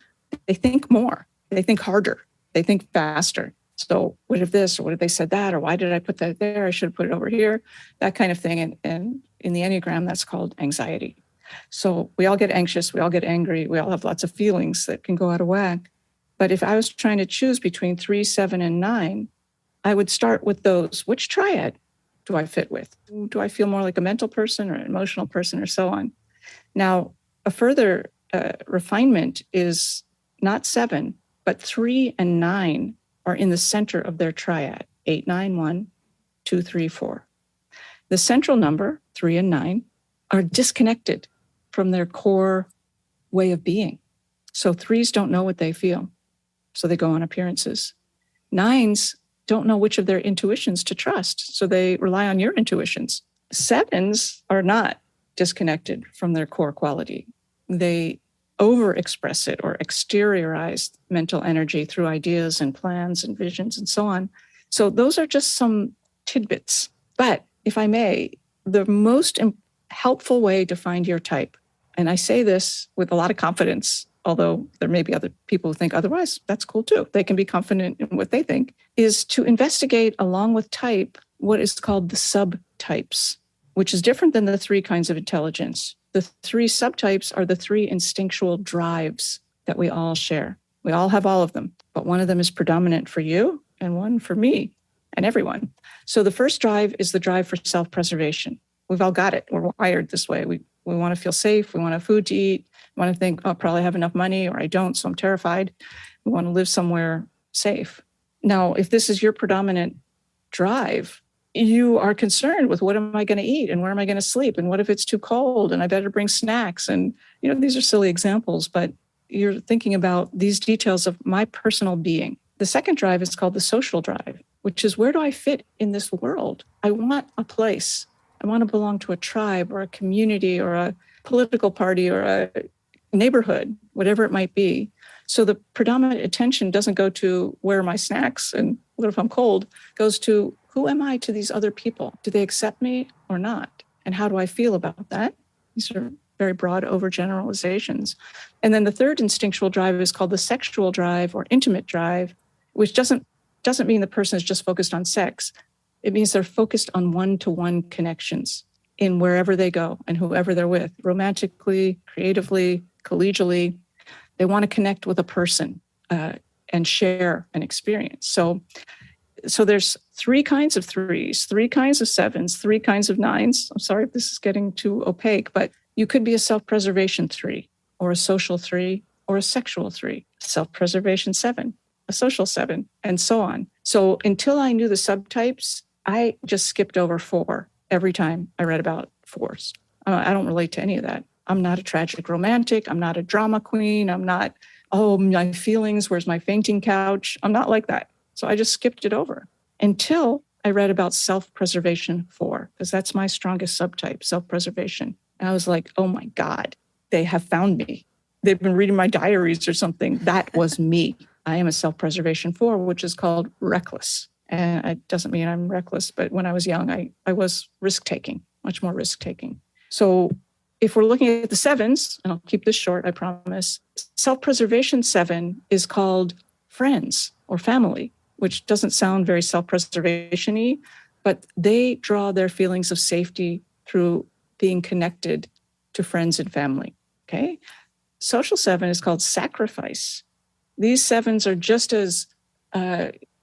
they think more. They think harder. They think faster. So what if this, or what if they said that, or why did I put that there? I should have put it over here, that kind of thing. And in the Enneagram, that's called anxiety. So we all get anxious. We all get angry. We all have lots of feelings that can go out of whack. But if I was trying to choose between 3, 7, and 9, I would start with those. Which triad do I fit with? Do I feel more like a mental person or an emotional person or so on? Now, a further refinement is not 7, but 3 and 9 are in the center of their triad, 8, 9, 1, 2, 3, 4. The central number, 3 and 9, are disconnected from their core way of being. So 3s don't know what they feel, so they go on appearances. 9s don't know which of their intuitions to trust, so they rely on your intuitions. 7s are not disconnected from their core quality. They overexpress it or exteriorize mental energy through ideas and plans and visions and so on. So those are just some tidbits. But if I may, the most helpful way to find your type, and I say this with a lot of confidence, although there may be other people who think otherwise, that's cool too. They can be confident in what they think, is to investigate along with type what is called the subtypes, which is different than the 3 kinds of intelligence. The 3 subtypes are the 3 instinctual drives that we all share. We all have all of them, but one of them is predominant for you and one for me and everyone. So the first drive is the drive for self-preservation. We've all got it. We're wired this way. We want to feel safe. We want to have food to eat. We want to think, I'll probably have enough money, or I don't, so I'm terrified. We want to live somewhere safe. Now, if this is your predominant drive, you are concerned with what am I going to eat and where am I going to sleep? And what if it's too cold and I better bring snacks? And, these are silly examples, but you're thinking about these details of my personal being. The second drive is called the social drive, which is where do I fit in this world? I want a place. I want to belong to a tribe or a community or a political party or a neighborhood, whatever it might be. So the predominant attention doesn't go to where are my snacks and what if I'm cold, goes to who am I to these other people? Do they accept me or not? And how do I feel about that? These are very broad overgeneralizations. And then the third instinctual drive is called the sexual drive or intimate drive, which doesn't mean the person is just focused on sex. It means they're focused on one-to-one connections in wherever they go and whoever they're with, romantically, creatively, collegially. They want to connect with a person and share an experience. So there's 3 kinds of 3s, 3 kinds of 7s, 3 kinds of 9s. I'm sorry if this is getting too opaque, but you could be a self-preservation 3 or a social 3 or a sexual 3, self-preservation 7, a social 7, and so on. So until I knew the subtypes, I just skipped over 4 every time I read about 4s. I don't relate to any of that. I'm not a tragic romantic. I'm not a drama queen. I'm not, my feelings, where's my fainting couch? I'm not like that. So I just skipped it over until I read about self-preservation 4, because that's my strongest subtype, self-preservation. And I was like, oh my God, they have found me. They've been reading my diaries or something. That was me. I am a self-preservation 4, which is called reckless. And it doesn't mean I'm reckless, but when I was young, I was risk-taking, much more risk-taking. So if we're looking at the 7s, and I'll keep this short, I promise, self-preservation 7 is called friends or family, which doesn't sound very self-preservation-y, but they draw their feelings of safety through being connected to friends and family, okay? Social 7 is called sacrifice. These 7s are just as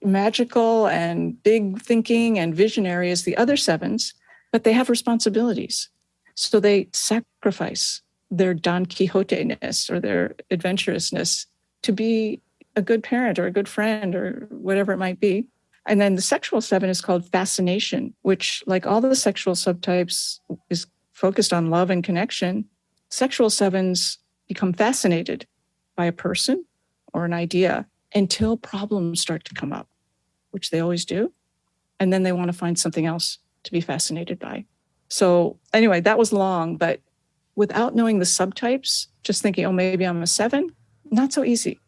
magical and big thinking and visionary as the other 7s, but they have responsibilities. So they sacrifice their Don Quixote-ness or their adventurousness to be a good parent or a good friend or whatever it might be. And then the sexual 7 is called fascination, which, like all the sexual subtypes, is focused on love and connection. Sexual 7s become fascinated by a person or an idea until problems start to come up, which they always do. And then they want to find something else to be fascinated by. So anyway, that was long, but without knowing the subtypes, just thinking, maybe I'm a 7, not so easy.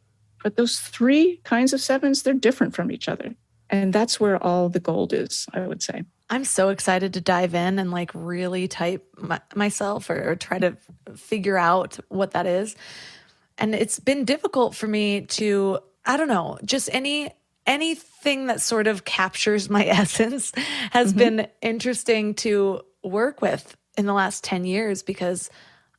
But those 3 kinds of 7s, they're different from each other. And that's where all the gold is, I would say. I'm so excited to dive in and really type myself or try to figure out what that is. And it's been difficult for me to, just anything that sort of captures my essence has been interesting to work with in the last 10 years because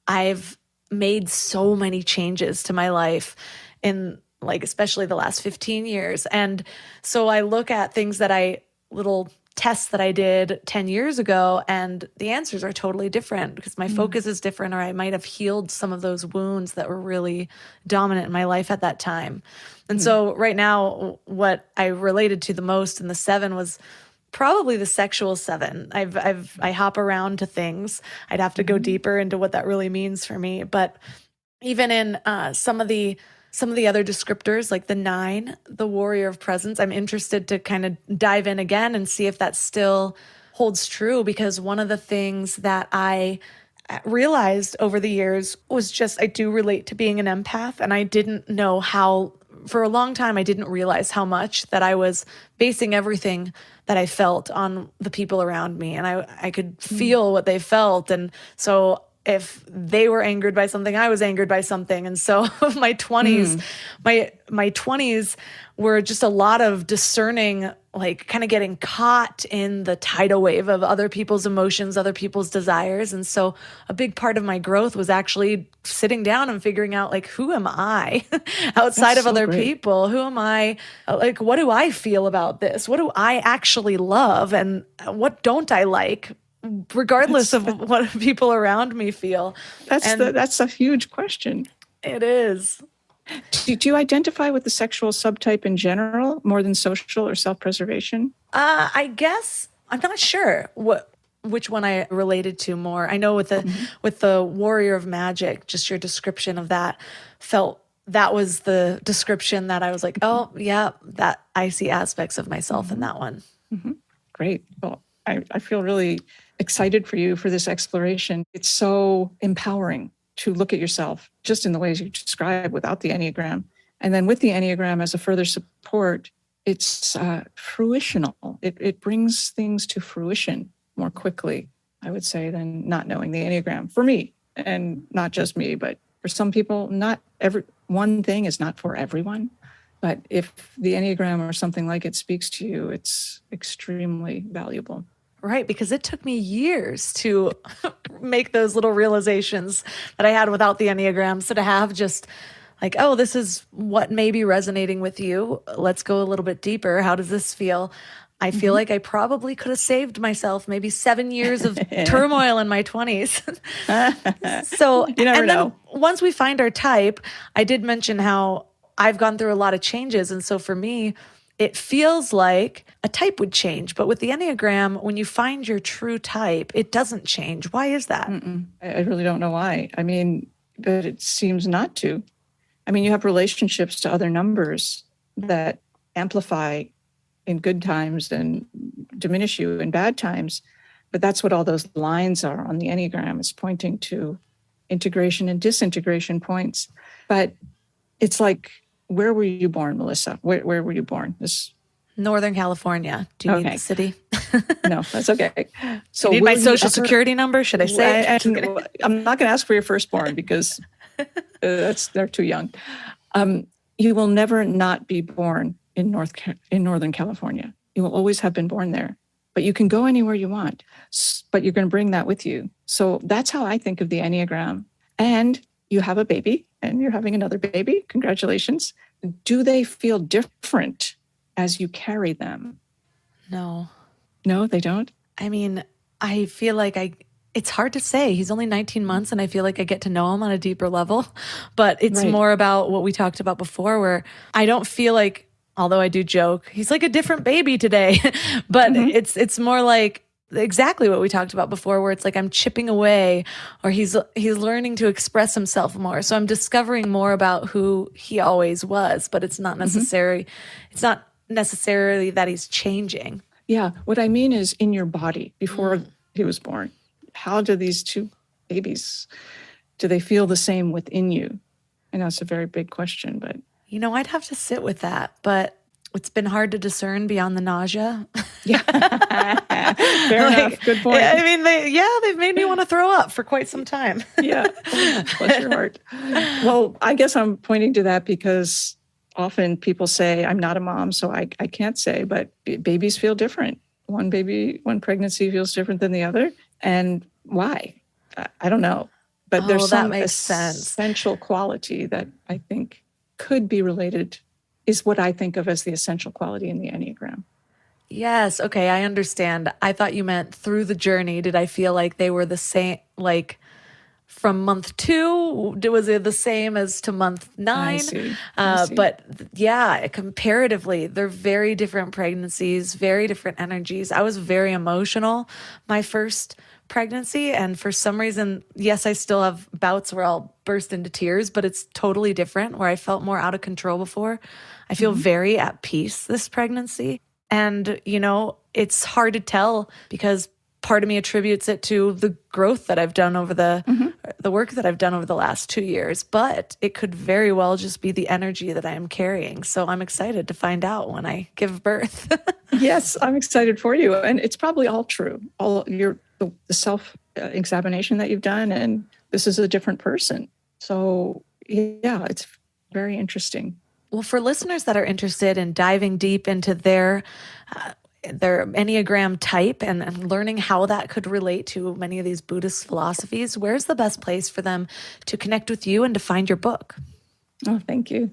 I've made so many changes to my life in especially the last 15 years. And so I look at things that little tests that I did 10 years ago, and the answers are totally different because my focus is different, or I might have healed some of those wounds that were really dominant in my life at that time. And so right now, what I related to the most in the 7 was probably the sexual 7. I hop around to things. I'd have to go deeper into what that really means for me. But even in some of the other descriptors, like the 9, the warrior of presence, I'm interested to kind of dive in again and see if that still holds true. Because one of the things that I realized over the years was just I do relate to being an empath, and I didn't know how. For a long time, I didn't realize how much that I was basing everything that I felt on the people around me. And I could feel what they felt. And so if they were angered by something, I was angered by something. And so my 20s, my 20s were just a lot of discerning, like kind of getting caught in the tidal wave of other people's emotions, other people's desires. And so a big part of my growth was actually sitting down and figuring out, like, who am I outside of other people? Who am I? Like, what do I feel about this? What do I actually love? And what don't I like? Regardless of what people around me feel. That's a huge question. It is. Do you identify with the sexual subtype in general more than social or self-preservation? I guess I'm not sure which one I related to more. I know with the warrior of magic, just your description of that that was the description that I was like, oh yeah, that I see aspects of myself in that one. Great. Well, I feel really excited for you for this exploration. It's so empowering to look at yourself just in the ways you describe without the Enneagram. And then with the Enneagram as a further support, it's fruitional. It brings things to fruition more quickly, I would say, than not knowing the Enneagram. For me, and not just me, but for some people, not every one thing is not for everyone. But if the Enneagram or something like it speaks to you, it's extremely valuable. Right, because it took me years to make those little realizations that I had without the Enneagram. So to have just like, oh, this is what may be resonating with you. Let's go a little bit deeper. How does this feel? I feel like I probably could have saved myself maybe 7 years of turmoil in my 20s. So, you never know. Then once we find our type, I did mention how I've gone through a lot of changes. And so for me, it feels like a type would change. But with the Enneagram, when you find your true type, it doesn't change. Why is that? I really don't know why. I mean, but it seems not to. I mean, you have relationships to other numbers that amplify in good times and diminish you in bad times. But that's what all those lines are on the Enneagram, is pointing to integration and disintegration points. But it's like, where were you born, Melissa? Where were you born? Northern California. Do you need the city? No, that's okay. So you need my social security number? Should I say it? I'm not going to ask for your firstborn because they're too young. You will never not be born in Northern California. You will always have been born there. But you can go anywhere you want. But you're going to bring that with you. So that's how I think of the Enneagram. And you have a baby, and you're having another baby. Congratulations. Do they feel different as you carry them? No. No, they don't? I mean, I feel like it's hard to say. He's only 19 months, and I feel like I get to know him on a deeper level. But it's more about what we talked about before, where I don't feel like, although I do joke, he's like a different baby today. But it's more like exactly what we talked about before, where it's like I'm chipping away, or he's learning to express himself more. So I'm discovering more about who he always was, but it's not necessary. It's not necessarily that he's changing. Yeah. What I mean is, in your body before he was born, how do these two babies, do they feel the same within you? I know it's a very big question, but I'd have to sit with that, but it's been hard to discern beyond the nausea. Yeah. Fair enough. Good point. I mean, they've made me want to throw up for quite some time. Yeah. Bless your heart. Well, I guess I'm pointing to that because often people say, I'm not a mom, so I can't say, but babies feel different. One pregnancy feels different than the other. And why? I don't know. But there's some essential quality that I think could be related, is what I think of as the essential quality in the Enneagram. Yes. Okay. I understand. I thought you meant through the journey. Did I feel like they were the same, like from month 2? Was it the same as to month 9? I see. I see. But yeah, comparatively, they're very different pregnancies, very different energies. I was very emotional my first pregnancy. And for some reason, yes, I still have bouts where I'll burst into tears, but it's totally different where I felt more out of control before. I feel very at peace this pregnancy. And, it's hard to tell because part of me attributes it to the growth that I've done over the work that I've done over the last 2 years, but it could very well just be the energy that I am carrying. So I'm excited to find out when I give birth. Yes, I'm excited for you. And it's probably all true. All the self-examination that you've done, and this is a different person. So yeah, it's very interesting. Well, for listeners that are interested in diving deep into their Enneagram type and learning how that could relate to many of these Buddhist philosophies, where's the best place for them to connect with you and to find your book? Oh, thank you.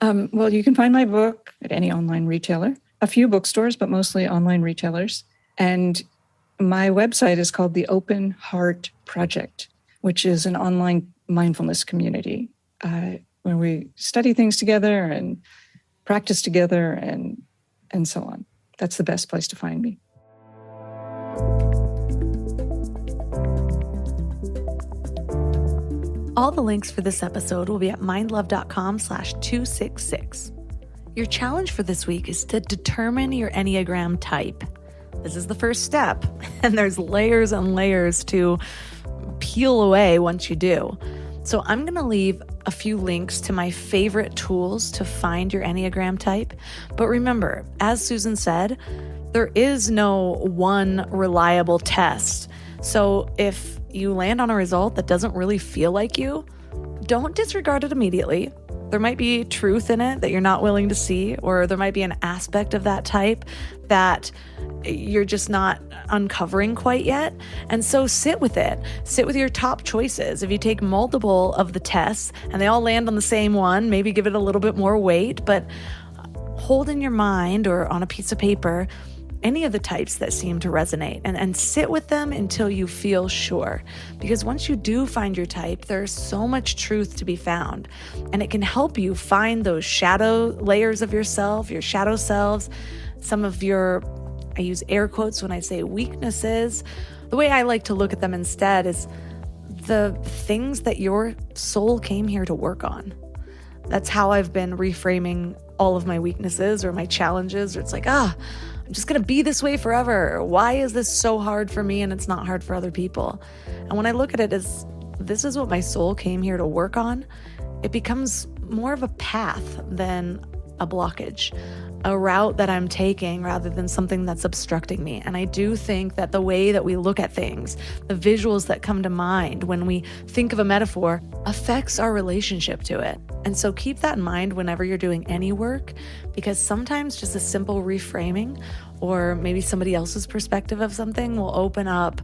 Well, you can find my book at any online retailer, a few bookstores, but mostly online retailers. And my website is called the Open Heart Project, which is an online mindfulness community where we study things together and practice together and so on. That's the best place to find me. All the links for this episode will be at mindlove.com/266. Your challenge for this week is to determine your Enneagram type. This is the first step, and there's layers and layers to peel away once you do. So I'm going to leave a few links to my favorite tools to find your Enneagram type. But remember, as Susan said, there is no one reliable test. So if you land on a result that doesn't really feel like you, don't disregard it immediately. There might be truth in it that you're not willing to see, or there might be an aspect of that type that you're just not uncovering quite yet. And so sit with it. Sit with your top choices. If you take multiple of the tests and they all land on the same one, maybe give it a little bit more weight, but hold in your mind or on a piece of paper any of the types that seem to resonate and sit with them until you feel sure. Because once you do find your type, there's so much truth to be found, and it can help you find those shadow layers of yourself, your shadow selves, some of your, I use air quotes when I say weaknesses. The way I like to look at them instead is the things that your soul came here to work on. That's how I've been reframing all of my weaknesses or my challenges, or it's like, I'm just going to be this way forever. Why is this so hard for me and it's not hard for other people? And when I look at it as this is what my soul came here to work on, it becomes more of a path than a blockage, a route that I'm taking rather than something that's obstructing me. And I do think that the way that we look at things, the visuals that come to mind when we think of a metaphor, affects our relationship to it. And so keep that in mind whenever you're doing any work, because sometimes just a simple reframing or maybe somebody else's perspective of something will open up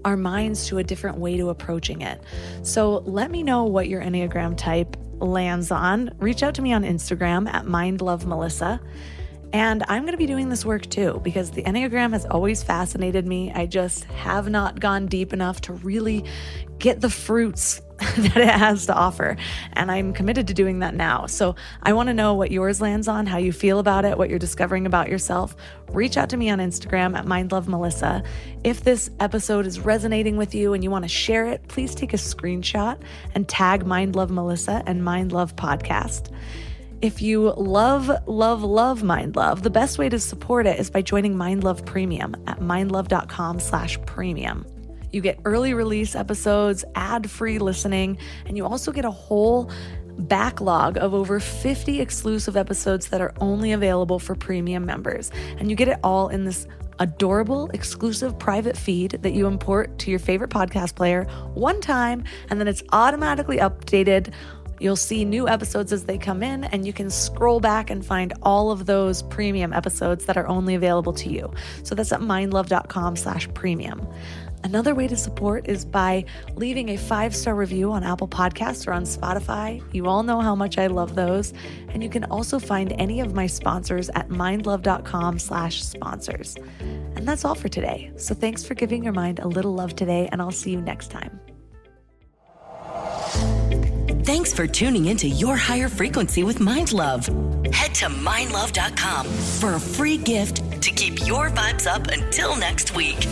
our minds to a different way to approaching it. So let me know what your Enneagram type lands on. Reach out to me on Instagram at mindlovemelissa. And I'm going to be doing this work too, because the Enneagram has always fascinated me. I just have not gone deep enough to really get the fruits that it has to offer. And I'm committed to doing that now. So I want to know what yours lands on, how you feel about it, what you're discovering about yourself. Reach out to me on Instagram at mindlovemelissa. If this episode is resonating with you and you want to share it, please take a screenshot and tag mindlovemelissa and mindlove podcast. If you love Mind Love, the best way to support it is by joining Mind Love Premium at mindlove.com/premium. You get early release episodes, ad-free listening, and you also get a whole backlog of over 50 exclusive episodes that are only available for premium members. And you get it all in this adorable, exclusive private feed that you import to your favorite podcast player one time, and then it's automatically updated. You'll see new episodes as they come in, and you can scroll back and find all of those premium episodes that are only available to you. So that's at mindlove.com/premium. Another way to support is by leaving a 5-star review on Apple Podcasts or on Spotify. You all know how much I love those. And you can also find any of my sponsors at mindlove.com/sponsors. And that's all for today. So thanks for giving your mind a little love today, and I'll see you next time. Thanks for tuning into Your Higher Frequency with Mind Love. Head to mindlove.com for a free gift to keep your vibes up until next week.